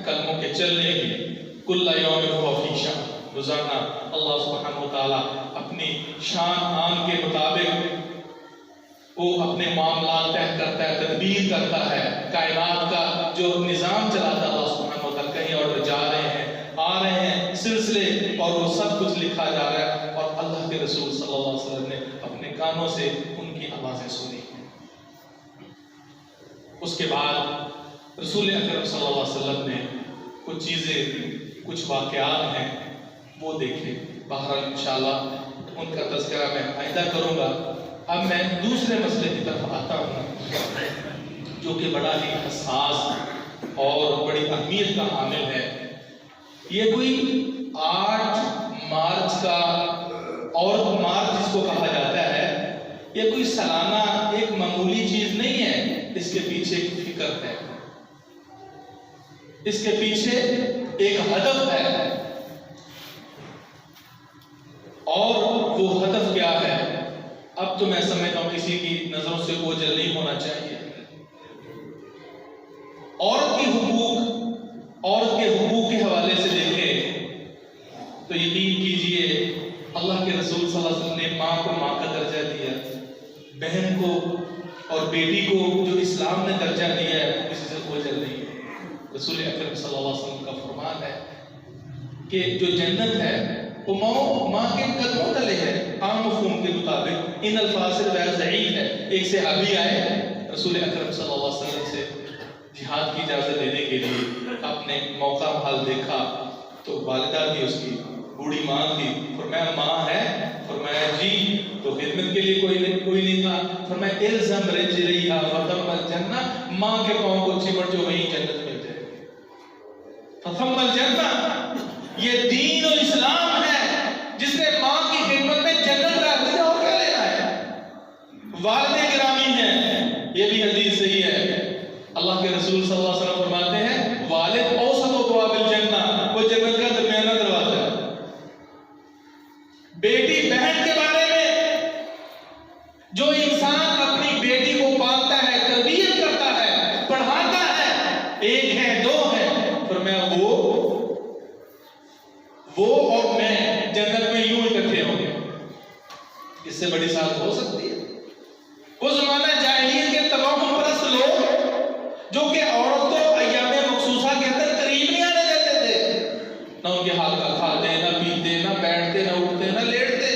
قلموں کے چلنے کی، کل یوم ہوا فی شان، روزانہ اللہ سبحانہ و تعالیٰ اپنی شان آن کے مطابق وہ اپنے معاملات طے کرتا ہے، تدبیر کرتا ہے، کائنات کا جو نظام چلاتا ہے اللہ سبحانہ و تعالیٰ، کہیں اور جا رہے ہیں آ رہے ہیں سلسلے، اور وہ سب کچھ لکھا جا رہا ہے، اور اللہ کے رسول صلی اللہ علیہ وسلم نے اپنے کانوں سے ان کی آوازیں سنی۔ اس کے بعد رسول اکرم صلی اللہ علیہ وسلم نے کچھ چیزیں، کچھ واقعات ہیں وہ دیکھے، بہرحال انشاءاللہ ان کا تذکرہ میں آئندہ کروں گا۔ اب میں دوسرے مسئلے کی طرف آتا ہوں جو کہ بڑا ہی حساس اور بڑی اہمیت کا حامل ہے. یہ کوئی 8 مارچ کا عورت مارچ جس کو کہا جاتا ہے، یہ کوئی سالانہ ایک معمولی چیز نہیں ہے. اس کے پیچھے ایک فکر ہے، اس کے پیچھے ایک ہدف ہے. اور وہ ہدف کیا ہے؟ اب تو میں سمجھتا ہوں کسی کی نظروں سے اوجھل نہیں ہونا چاہیے. عورت کے حقوق کے حوالے سے دیکھیں تو یقین کیجئے اللہ کے رسول صلی اللہ علیہ وسلم نے ماں کو ماں کا درجہ دیا، بہن کو اور بیٹی کو جو اسلام نے درجہ دیا ہے کسی سے اوجھل نہیں ہے. رسول اکرم صلی اللہ علیہ وسلم کا فرمان ہے کہ جو جنت ہے وہ ماں کے قدموں تلے ہے. عام مفہوم کے مطابق ان الفاظ سے غیر ضعیف ہے. ایک صحابی آئے رسول اکرم صلی اللہ علیہ وسلم سے جہاد کی اجازت لینے کے لیے. آپ نے موقع حال دیکھا تو والدہ تھی، اس کی بوڑھی ماں تھی. فرمایا ماں ہے؟ فرمایا جی. تو خدمت کے لیے کوئی نہیں تھا. فرمایا الزم رجلیھا فثم الجنہ، ماں کے پاؤں کو چمٹ جو وہیں جنت مل جائے گی. فثم الجنہ، یہ دین اور اسلام ہے جس نے ماں کی خدمت میں جنت رکھ دیا. اور کیا لینا ہے؟ والدے گرامی ہیں. یہ بھی حدیث صحیح ہے. اللہ کے رسول صلی اللہ علیہ وسلم فرماتے ہیں والد اوسط ابواب الجنہ، وہ جنت کا درمیانہ دروازہ ہے. بیٹی بہن کے بارے میں جو انسان اپنی بیٹی کو پالتا ہے، تربیت کرتا ہے، پڑھاتا ہے، ایک ہے دو ہے، فرمایا وہ اور میں جنت میں یوں اکٹھے ہوں گے. اس سے بڑی سعادت ہو سکتی ہے؟ وہ زمانہ جاہلیت کے تمام پرست لوگ جو کہ عورت کو ایام مخصوصہ کے اندر قریب نہیں آنے دیتے تھے، نہ ان کے ہاتھ کا کھاتے، نہ پیتے، نہ بیٹھتے، نہ اٹھتے، نہ لیٹتے.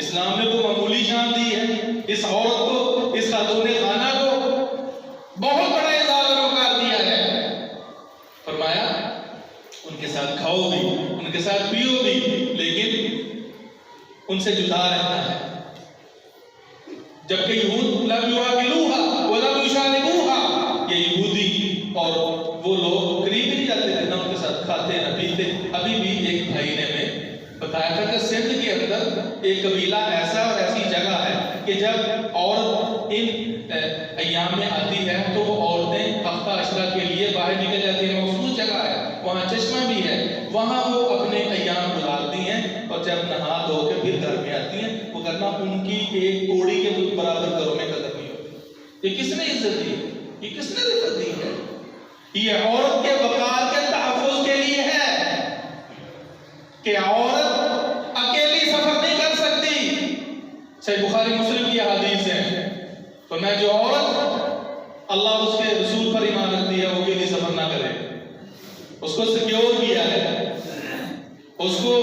اسلام نے کو معمولی شان دی ہے. اس عورت کو، اس خاتون خانہ کو بہت بڑا اعزاز و وقار دیا ہے. فرمایا ان کے ساتھ کھاؤ بھی، ان کے ساتھ پیو بھی، لیکن ان سے جدا رہنا ہے. جبکہ یہود لم یعاملوها ولم یشاربوها، یہ یہودی اور وہ لوگ قریب ہی نہیں جاتے تھے، نہ ان کے ساتھ کھاتے نہ پیتے. ابھی بھی ایک بھائی نے ہمیں بتایا تھا کہ سندھ کے اندر ایک قبیلہ ایسا اور ایسی جگہ ہے کہ جب عورت ان ایام میں آتی ہے تو وہ عورتیں ہفتہ عشرہ کے لیے باہر نکل جاتی ہیں. مخصوص جگہ ہے، وہاں چشمہ بھی ہے، وہاں وہ اپنے ایام گزارتی ہیں اور جب نہا دھو کے پھر گھر میں آتی ہیں. وہ کرنا ان کی ایک کوڑی کے برابر گھروں میں قدر نہیں ہوتی. یہ کس نے عزت دی ہے؟ یہ کس نے رفت دی ہے؟ یہ عورت کے وقار کے تحفظ کے لیے ہے کہ عورت اکیلی سفر نہیں کر سکتی. صحیح بخاری مسلم کی حدیث ہے. فرمایا جو عورت اللہ اور اس کے رسول پر ایمان رکھتی ہے وہ اکیلی سفر نہ کرے. اس کو سیکیور کیا ہے، اس کو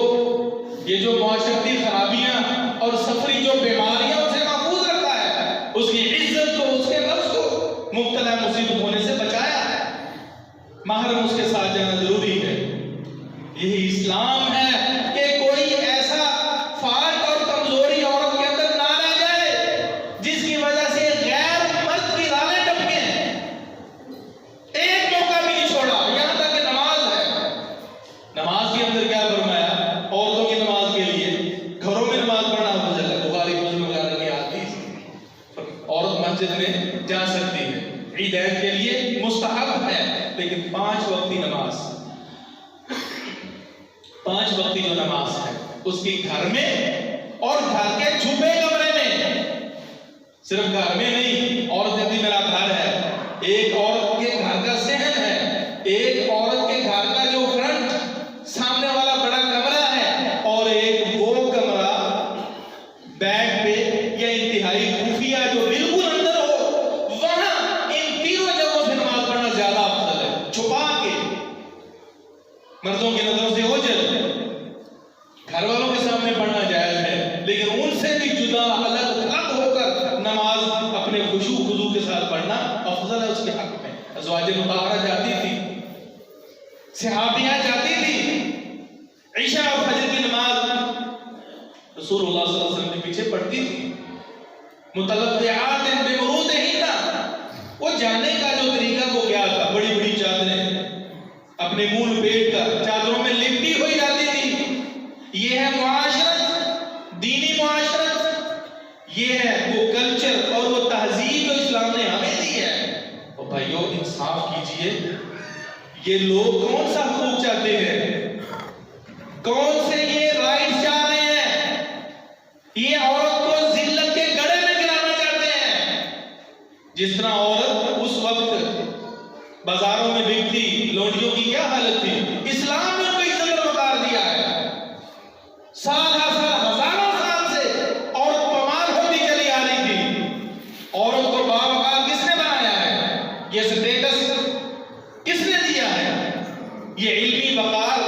یہ جو معاشرتی خرابیاں اور سفری جو بیماریاں اسے محفوظ رکھا ہے، اس کی عزت کو، اس کے نفس کو مبتلا مصیبت ہونے سے بچایا ہے. محرم اس کے ساتھ جانا ضروری ہے. یہی اسلام ہے کہ کوئی ایسا فالٹ اور کمزوری عورت کے اندر نہ رہ جائے جس کی وجہ سے غیر مرد کی رالیں ٹپکیں. ایک موقع بھی نہیں چھوڑا. یہاں تک کہ نماز ہے، نماز کے اندر کیا فرمایا؟ عورتوں کی نماز کے لیے گھروں میں نماز پڑھنا افضل ہے. بخاری مسلم وغیرہ کی حدیث. عورت مسجد میں جا سکتی ہے، عیدین کے لیے مستحب ہے، لیکن 5 وقتی نماز، 5 وقتی جو نماز ہے اس کی گھر میں اور گھر کے چھپے کمرے میں. صرف گھر میں نہیں، عورت یعنی میرا گھر ہے، ایک عورت کے گھر کا صحن ہے، ایک عورت کے گھر کا جو فرنٹ سامنے والا بڑا کمرہ ہے، اور ایک وہ کمرہ بیڈ پہ یا انتہائی خفیہ جو بالکل اندر ہو، وہاں ان تینوں جگہوں سے نماز پڑھنا زیادہ افضل ہے. چھپا کے، مردوں کی نظروں سے اوجھل، گھر والوں کے سامنے پڑھنا جائز ہے، لیکن ان سے بھی جدا الگ تھلگ ہو کر نماز اپنے خشوع خضوع کے ساتھ پڑھنا افضل ہے اس کے حق میں. ازواج مطہرہ جاتی تھی، صحابیاں جاتی تھی، عشاء اور فجر کی نماز رسول اللہ صلی اللہ علیہ وسلم کے پیچھے پڑھتی تھی. متلفعات بمروضہن، وہ جانے کا جو طریقہ وہ کیا تھا؟ بڑی بڑی چادریں اپنے منہ لپیٹ کر چادروں میں لپٹی ہوئی جاتی تھی. یہ ہے معاشرت، دینی معاشرت، یہ ہے وہ کلچر اور وہ تہذیب جو اسلام نے ہمیں دی ہے. اور بھائیو انصاف کیجئے، یہ لوگ کون سا حقوق چاہتے ہیں؟ کون سے یہ رائٹ چاہ رہے ہیں؟ یہ عورت کو ذلت کے گڑھے میں گرانا چاہتے ہیں. جس طرح عورت اس وقت بازاروں میں بکتی، لونڈیوں کی کیا حالت تھی، اسلام نے ان کو عزت اور وقار دیا ہے. سال ہزاروں سال سے عورت پمال ہوتی چلی آ رہی تھی. عورت کو باوقار کس نے بنایا ہے؟ یہ سٹیٹس کس نے دیا ہے؟ یہ علمی وقار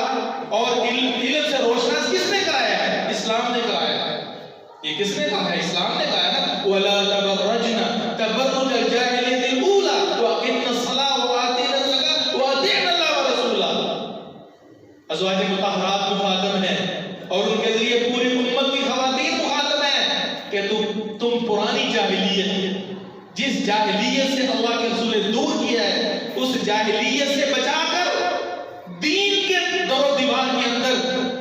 اور علم سے روشناس کس نے کرایا ہے؟ اسلام نے کرایا ہے. یہ کس نے کہا ہے؟ اسلام نے کہا ہے نا، وَلَا تَبَرَّجْنَ تَبَرُّجَ الْجَاهِلِيَّةِ الْأُولَىٰ وَأَقِمْنَ الصَّلَاةَ وَآتِينَ الزَّكَاةَ وَأَطِعْنَ اللَّهَ وَرَسُولَهُ. ازواج مطہرات مخاطب ہیں اور ان کے ذریعے پوری امت کی خواتین مخاطب ہیں کہ تم پرانی جاہلیت، جس جاہلیت سے اللہ کے رسول نے دور کیا ہے، اس جاہلیت سے بچا کر دین کے در و دیوار کے اندر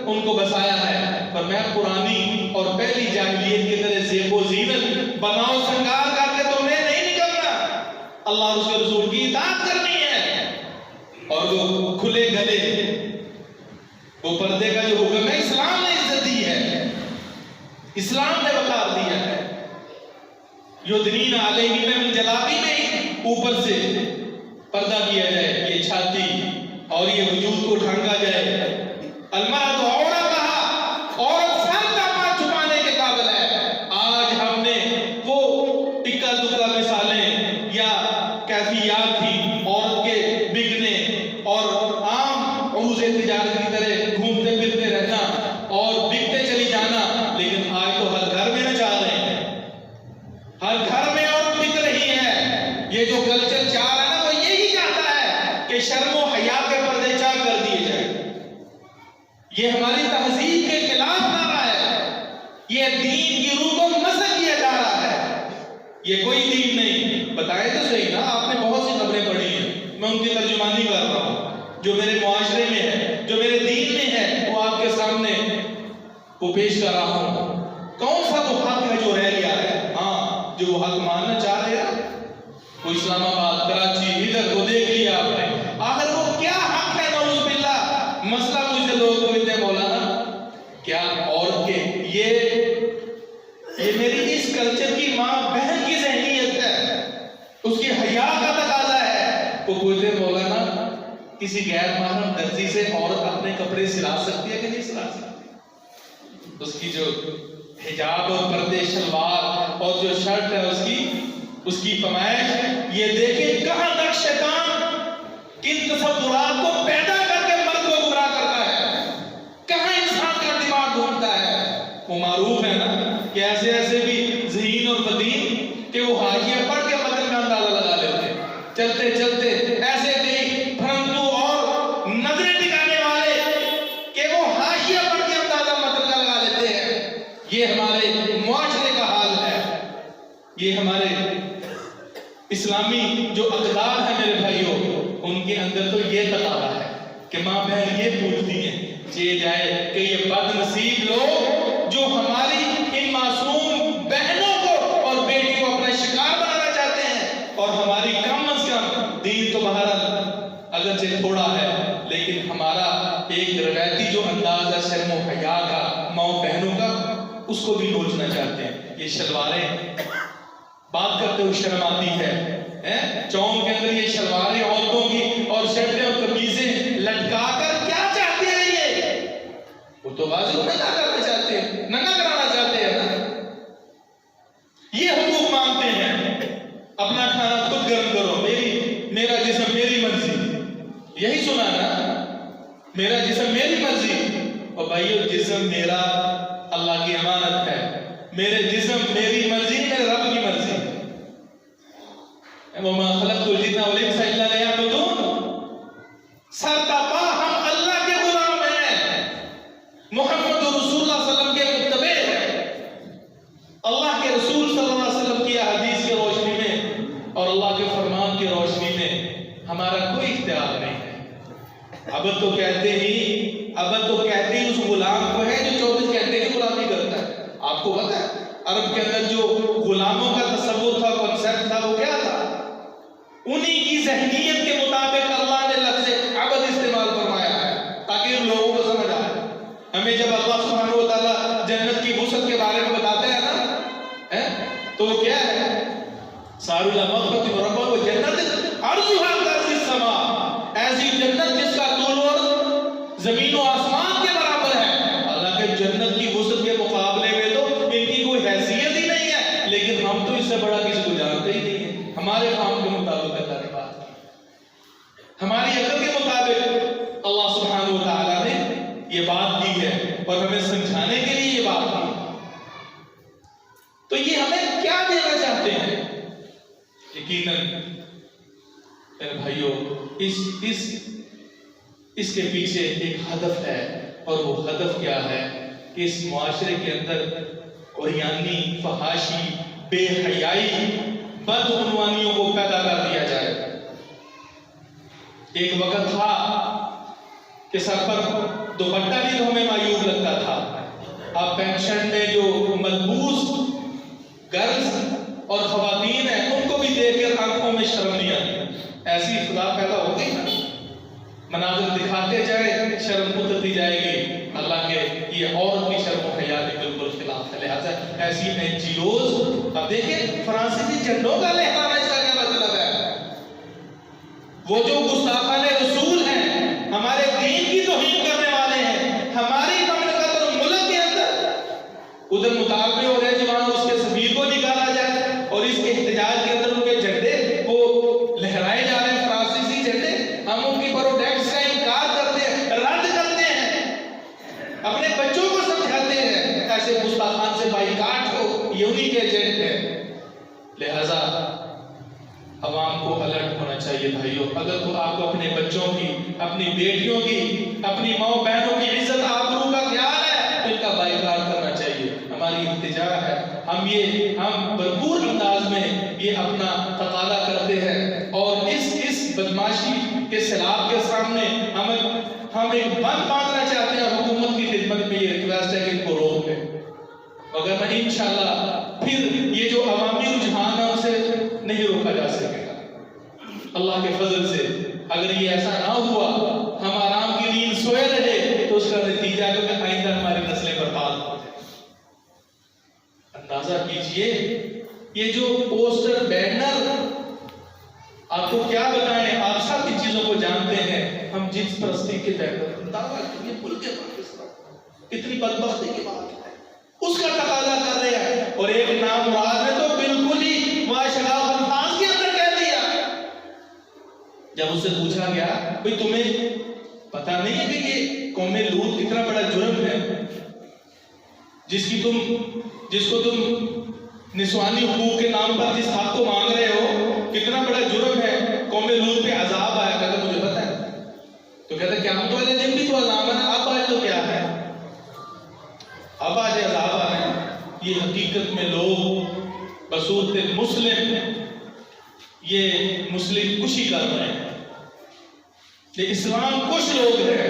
ان کو بسایا ہے. پر میں پرانی اور پہلی جاہلیت کی طرح زیب و زینت بناؤ سنگار کر کے تم نے نہیں نکلنا. اللہ اور اس کے رسول کی اطاعت کرنی ہے. اور وہ کھلے گلے، وہ پردے کا جو حکم ہے اسلام نے عزت دی ہے، اسلام نے وقار دیا ہے. یدنین علیہن من جلابیبہن، اوپر سے پردہ کیا جائے، یہ چھاتی اور یہ وجود کو ڈھانکا جائے. المرأۃ عورت کہا، عورت سر کا پاس چھپانے کے قابل ہے. آج ہم نے وہ ٹکا دکا مثالیں یا کیفیات تھی عورت کے بکنے اور عام عروض تجارت کی طرح گھومتے پھرتے رہنا اور بکتے چلی جانا، لیکن آج تو ہر گھر میں نچا رہے ہیں، ہر گھر میں عورت بک رہی ہے. یہ جو کلچر چاہ رہا ہے نا، وہ یہی چاہتا ہے کہ شرم و حیا کے پردے چاک کر دیے جائیں. یہ ہماری تہذیب کے خلاف نعرہ ہے، یہ دین کی روح کو مسخ کیا جا رہا ہے. یہ کوئی دین نہیں. بتائیں تو صحیح نا، آپ نے بہت سی خبریں پڑھی ہیں، میں ان کی ترجمانی کر رہا ہوں. جو میرے معاشرے میں ہے، جو میرے دین میں ہے، وہ آپ کے سامنے وہ پیش کر رہا ہوں. کون سا وہ حق ہے جو رہ گیا ہے؟ ہاں، جو وہ حق ماننا چاہ رہے ہیں، وہ اسلام آباد، کراچی، ادھر وہ دیکھ لیا آپ نے. آخر وہ کیا حق ہے؟ نعوذ باللہ. مسئلہ مجھے لوگ کہتے ہیں مولانا کیا عورت کے یہ میری اس کلچر کی ماں بہن کی ذہنیت ہے، اس کی حیا کا تقاضا ہے. وہ کہتے ہیں مولانا کسی غیر محرم درزی سے عورت اپنے کپڑے سلا سکتی ہے کہ نہیں سلا سکتی؟ اس کی جو حجاب اور پردے شلوار اور جو شرٹ ہے اس کی پیمائش، یہ دیکھیں کہاں تک شیطان کن تصورات کو پیدا کر کے مرد کو گمراہ کرتا ہے، کہاں انسان کا دماغ ڈھونڈتا ہے. وہ معروف ہے نا کہ ایسے ایسے بھی ذہین اور بدین کہ وہ حاشیہ پڑھ کے متن کا اندازہ لگا لیتے ہیں. چلتے چلتے ایسے بھی پھرنتو اور نظریں ٹکانے والے کہ وہ حاشیہ پڑھ کے اندازہ متن کا لگا لیتے ہیں. یہ ہمارے معاشرے کا حال ہے. یہ ہمارے اسلامی جو اقدار ہیں میرے بھائیوں، ان کے اندر تو یہ تقاضا ہے کہ ماں بہن یہ پوچھتی ہیں چاہے جائے کہ یہ بد نصیب لوگ جو ہماری ان معصوم بہنوں کو اور بیٹی کو اپنا شکار بنانا چاہتے ہیں، اور ہماری کم از کم دین تو بہرحال اگرچہ تھوڑا ہے لیکن ہمارا ایک روایتی جو انداز ہے شرم و حیا کا ماں بہنوں کا، اس کو بھی نوچنا چاہتے ہیں. یہ شلواریں بات کرتے ہوئے شرم آتی ہے، چوک کے اندر یہ شلواریں عورتوں کی اور شرٹیں اور قمیضیں لٹکا کر کیا چاہتے ہیں؟ وہ تو واضح ننگا کرنا چاہتے ہیں، ننگا کرانا چاہتے ہیں نا. یہ حقوق مانگتے ہیں، اپنا کھانا خود گرم کرو، میرا جسم میری مرضی. یہی سنا نا، میرا جسم میری مرضی. اور بھائیو جسم میرا اللہ کی امانت ہے، میرے جسم میری مرضی، میرے رب کی مرضی. وَمَا خَلَقْتُ الْجِنَّ وَالْإِنسَ إِلَّا لِيَعْبُدُونِ. سر تپا ہم اللہ کے غلام ہیں، محمد رسول اللہ صلی اللہ علیہ وسلم کے متبع ہیں. اللہ کے رسول صلی اللہ علیہ وسلم کی حدیث کی روشنی میں اور اللہ کے فرمان جو غلاموں کا تصور تھا، کنسیپٹ تھا، وہ کیا تھا؟ انہی کی ذہنیت کے مطابق اللہ نے لفظ عبد استعمال فرمایا ہے تاکہ ان لوگوں کو سمجھ آئے۔ ہمیں جب اللہ سبحانہ و تعالیٰ جنت کی وسعت کے بارے میں بتاتے ہیں نا، تو وہ کیا ہے؟ ساروا الی مغفرۃ من ربکم وجنۃ عرضھا کعرض السماء، ایسی جنت جس کا طول اور زمین و آسمان کے برابر ہے۔ اللہ کے جنت کی وسعت کے مقابلے میں تو ان کی کوئی حیثیت ہی نہیں ہے، لیکن ہم تو اس سے بڑا کسی کو جانتے ہی نہیں ہیں۔ ہمارے کام کے مطابق اللہ نے بات کی، ہماری عقل کے مطابق اللہ سبحانہ و تعالیٰ نے یہ بات کی ہے اور ہمیں سمجھانے کے لیے یہ بات کی۔ تو یہ ہمیں کیا دینا چاہتے ہیں؟ یقیناً میرے بھائیوں اس کے پیچھے ایک ہدف ہے، اور وہ ہدف کیا ہے کہ اس معاشرے کے اندر عریانی، فحاشی، بے حیائی، بدعنوانیوں کو پیدا کر دیا جائے۔ ایک وقت تھا کہ سر پر دوپٹہ بھی تو ہمیں معیوب لگتا تھا، اب پینشن میں جو ملبوس گرلز اور خواتین ہیں ان کو بھی دیکھ کر آنکھوں میں شرم نہیں آتی۔ ایسی خدا پیدا ہو گئی نا، مناظر دکھاتے جائے شرم اترتی جائے گی۔ اللہ کے یہ عورت کی شرم و حیا کے بالکل خلاف ہے، لہٰذا ایسی NGOs، اب دیکھیں فرانسیسی جھنڈوں کا لہرانا اس کا کیا مطلب ہے؟ وہ جو گستاخان رسول ہیں، ہمارے دین کی توہین کرنے والے ہیں، ہماری مملکت اور ملک کے اندر ادھر مطالبے ہو رہے ہیں کہ وہاں اس کے سفیر کو نکالا جائے، اور اس کے احتجاج کے اندر ان کے جھنڈے وہ لہرائے جا رہے ہیں، فرانسیسی جھنڈے۔ ہم ان کی پروٹیکٹ کا انکار کرتے ہیں، رد کرتے ہیں، اپنے بچوں کو سمجھاتے ہیں ایسے گستاخان سے بائیکاٹ ہو، یہ انہی کے ایجنٹ ہے۔ لہذا عوام کو الرٹ ہونا چاہیے بھائیوں۔ اگر تو آپ کو اپنے بچوں کی، اپنی بیٹیوں کی، اپنی ماں بہنوں کی عزت آبرو کا خیال ہے تو ان کا بائیکاٹ کرنا چاہیے۔ ہماری التجا ہے، ہم بھرپور انداز میں یہ اپنا تقاضا کرتے ہیں، اور اس بدماشی کے سیلاب کے سامنے ہم ایک بند باندھنا چاہتے ہیں۔ حکومت کی خدمت میں یہ ریکویسٹ ہے کہ ان کو روک لیں، مگر میں انشاءاللہ پھر یہ جو عوامی رجحان ہے اسے نہیں روکا جا سکے گا۔ اللہ کے فضل سے اگر یہ ایسا نہ ہوا، ہم آرام کی نیند سوئے رہے، تو اس کا نتیجہ ہے کہ آئندہ ہماری نسلیں برباد ہو جائیں۔ اندازہ کیجئے یہ جو پوسٹر، بینر، آپ کو کیا بتائیں، آپ سب ان چیزوں کو جانتے ہیں۔ ہم جنس پرستی کے بینر، اندازہ کیجئے ملک پاکستان کتنی بدبختی کی بات ہے، اس کا تقاضا کر رہے ہیں، اور ایک نام مراد نے تو بالکل ہی معاشرہ الفاظ کے اندر کہہ دیا۔ جب اس سے پوچھا گیا بھئی تمہیں پتہ نہیں ہے کہ یہ قوم لوط کتنا بڑا جرم ہے، جس کو تم نسوانی حقوق کے نام پر جس حق کو مانگ رہے ہو، کتنا بڑا جرم ہے، قوم لوط پہ عذاب آیا۔ کہتا مجھے پتہ ہے، تو کہتا قیامت والے دن بھی تو عذاب ہے، اب آج تو کیا ہے، اب آج عذاب آ رہے ہیں۔ یہ حقیقت میں لوگ بصورت مسلم یہ مسلم کشی کر رہے ہیں، یہ اسلام کش لوگ ہیں،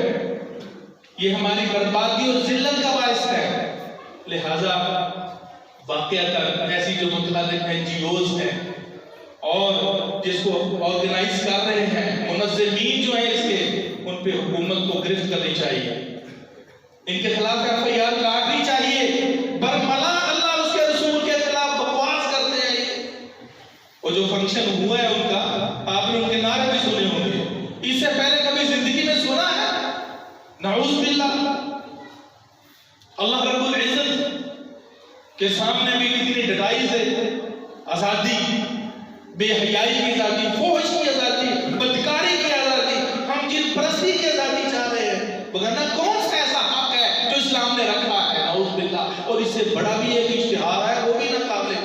یہ ہماری بربادی اور ذلت کا باعث ہے۔ لہذا واقعتاً ایسی جو متعلق NGOs ہیں اور جس کو آرگنائز کر رہے ہیں، منظمین جو ہیں اس کے، ان پہ حکومت کو گرفت کرنی چاہیے، ان کے خلاف FIR کاٹنی چاہیے۔ برملا اللہ اس کے رسول کے خلاف بکواس کرتے ہیں، اور جو فنکشن ہوا ہے ان کا، آپ نے ان کے نعرے بھی سنے ہوں گے، اس سے پہلے کبھی زندگی میں سنا ہے؟ نعوذ باللہ۔ اللہ رب العزت کے سامنے بھی کتنی ڈٹائی سے آزادی، بے حیائی کی آزادی، فحش کی آزادی، بدکاری کی آزادی، ہم جن پرستی کی آزادی چاہ رہے ہیں، وگرنہ کون سا ایسا حق ہے جو اسلام نے رکھا ہے؟ نعوذ باللہ۔ اور اس سے بڑا بھی ایک اشتہار ہے، وہ بھی ناقابل ہے،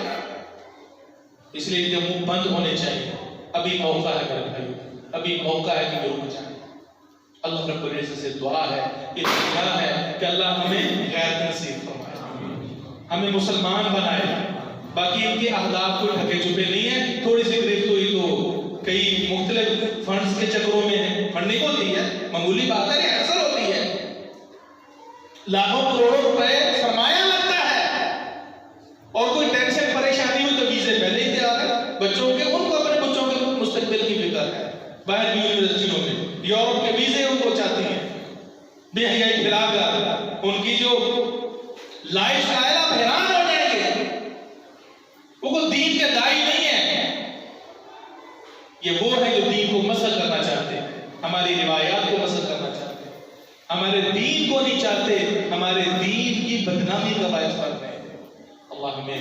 اس لیے کہ منہ بند ہونے چاہیے۔ ابھی موقع ہے میرے بھائی، ابھی موقع ہے کہ رک جائیں۔ اللہ رب العزت سے دعا ہے، یہ دعا ہے کہ اللہ ہمیں غیرت نصیب فرمائے، ہمیں مسلمان بنائے۔ باقی ان کے اہداف کوئی ڈھکے چھپے نہیں ہیں، تھوڑی سی گرفت ہوئی تو کئی مختلف فنڈز کے چکروں میں فنڈنگ ہوتی ہے، معمولی بات ہے، ریہرسل ہوتی ہے، لاکھوں کروڑوں روپے سرمایہ لگتا ہے، اور کوئی ٹینشن بچوں کے، ان کو اپنے بچوں کے مستقبل کی فکر ہے. باہر کی یونیورسٹیوں میں یورپ کے ویزے ان کو چاہتی ہیں، بے حیائی پھیلا کر ان کی جو لائف اسٹائل آپ حیران ہو جائیں گے. وہ کوئی دین کے داعی نہیں ہے، یہ وہ ہے جو دین کو مسخ کرنا چاہتے ہیں، ہماری روایات کو مسخ کرنا چاہتے ہیں، ہمارے دین کو نہیں چاہتے، ہمارے دین کی بدنامی کا باعث بن رہے ہیں. اللہ ہمیں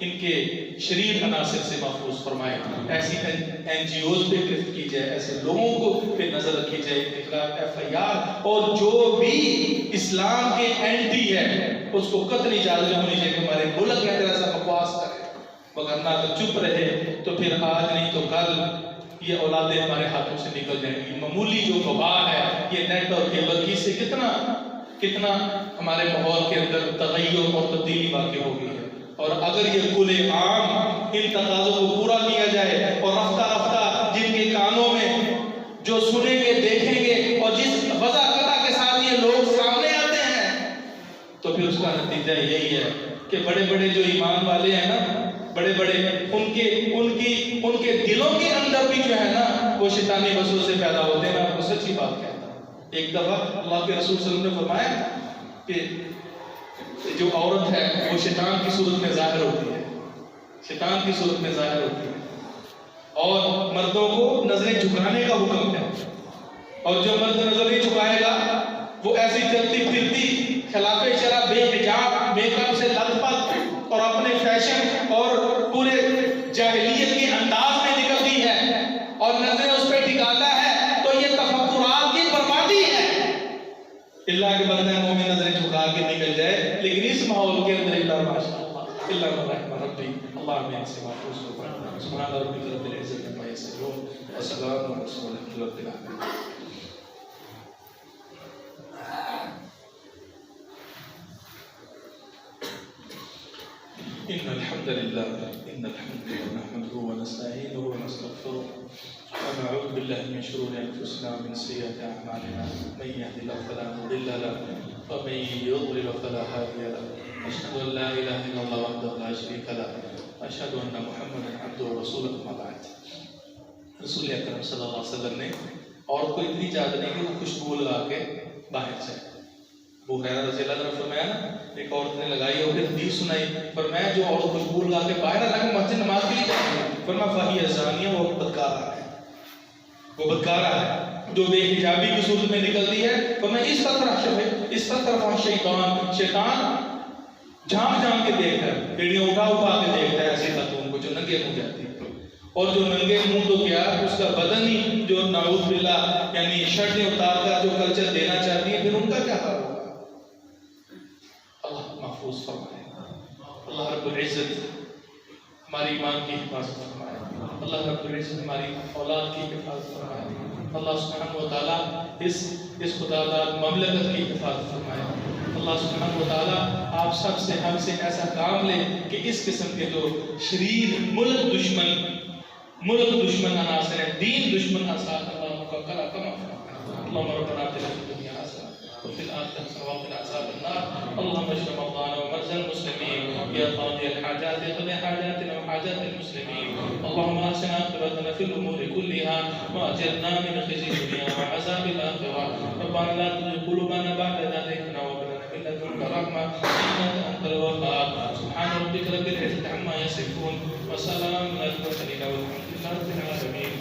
ان کے شریر عناصر سے محفوظ فرمائے. ایسی NGOز پہ گرفت کی جائے، ایسے لوگوں کو پہ نظر رکھی جائے، ان کے خلاف FIR، اور جو بھی اسلام کے اینٹی ہے اس کو قطعی اجازت ہونی چاہیے کہ ہمارے ملک کے اندر ایسا بکواس کرے. وگرنہ اگر چپ رہے تو پھر آج نہیں تو کل یہ اولادیں ہمارے ہاتھوں سے نکل جائیں گی. معمولی جو وبا ہے یہ نیٹ اور کیبل کی سے کتنا ہمارے ماحول کے اندر تغیر اور تبدیلی واقع ہو گئی ہے. اور اگر یہ کل عام ان تقاضوں کو پورا کیا جائے اور رفتہ رفتہ جن کے کانوں میں جو سنیں گے دیکھیں گے اور جس وضاحت کے ساتھ یہ لوگ سامنے آتے ہیں تو پھر اس کا نتیجہ یہی ہے کہ بڑے بڑے جو ایمان والے ہیں نا، بڑے بڑے ان کے دلوں کے اندر بھی جو ہے نا وہ شیطانی وسوسے پیدا ہوتے ہیں. میں آپ کو سچی بات کہتا ہوں، ایک دفعہ اللہ کے رسول صلی اللہ علیہ وسلم نے فرمایا کہ جو عورت ہے وہ شیطان کی صورت میں ظاہر ہوتی ہے، شیطان کی صورت میں ظاہر ہوتی ہے، اور مردوں کو نظریں جھکانے کا حکم ہے. اور جو مرد نظر نہیں جھکائے گا وہ ایسی چلتی پھرتی خلاف شرع بے حجاب میک اپ سے لت پت اور اپنے فیشن اور پورے جاہلیت کے انداز میں نکلتی ہے اور نظریں اس پہ ٹھکاتا ہے تو یہ تفکرات کی بربادی ہے. اللہ کے بندہ مومن نظریں جھکا کے نکل جائے، لیکن اس ماحول کے اندر اللہ ماشاءاللہ اللہ الرحمن ربی اللہ میں سے محفوظ کو پڑھنا. سبحان ربک رب العزت عما یصفون وسلام علی المرسلین رب العالمین. إن الحمد لله نحمده ونستعينه ونستغفره ونعوذ بالله من شرور أنفسنا ومن سيئات أعمالنا. من يهد الله فلا مضل له ومن يضلل فلا هادي له. أشهد أن لا إله إلا الله وحده لا شريك له وأشهد أن محمدا عبده ورسوله. أما بعد، رسول اکرم صلی اللہ علیہ وسلم نے عورت کو اتنی اجازت نہیں کہ وہ خوشبو لگا کے باہر جائے. ابو ہریرہ رضی اللہ عنہ نے فرمایا نا، ایک عورت نے لگائی اور حدیث سنائی، فرمایا جو عورت خوشبو لگا کے باہر آ کے مسجد نماز کے لیے جاتی ہے، فرمایا فہی زانیہ، وہ بدکارہ ہے، وہ بدکارہ ہے. جو بے حجابی کی صورت میں نکلتی ہے، فرمایا اس طرف شیطان جھانک کے دیکھتا ہے، بیڑیاں اٹھا کے دیکھتا ہے ایسی خاتون کو جو ننگے منہ جاتی ہے. اور جو ننگے منہ تو کیا اس کا بدن ہی جو نعوذ باللہ یعنی شرٹیں اتار کر جو کلچر دینا چاہتی ہے، پھر ان کا کیا حال ہوگا. اللہ محفوظ فرمائے. اللہ رب العزت ہماری ایمان کی حفاظت فرمائے. اللہ رب العزت ہماری اولاد کی حفاظت فرمائے. اللہ سبحانہ و تعالیٰ اس خدا داد مملکت کی حفاظت فرمائے. اللہ سبحانہ و تعالیٰ آپ سب سے ہم سے ایسا کام لے کہ اس قسم کے جو شریر ملک دشمن عناصر ہیں، دین دشمن عناصر، اللہ کا کلا کما فرمائے. اللهم ربنا آتنا في الدنيا حسنة وفي الآخرة حسنة وقنا عذاب النار. اللهم اشف مرضانا ومرضى المسلمين يا قاضي الحاجات اقض حاجاتنا وحاجات المسلمين. اللهم احسن عاقبتنا في الأمور كلها وأجرنا من خزي الدنيا وعذاب الآخرة. ربنا لا تزغ قلوبنا بعد إذ هديتنا وهب لنا من لدنك رحمة إنك أنت الوهاب. سبحان ربك رب العزة عما يصفون وسلام على المرسلين والحمد لله رب العالمين.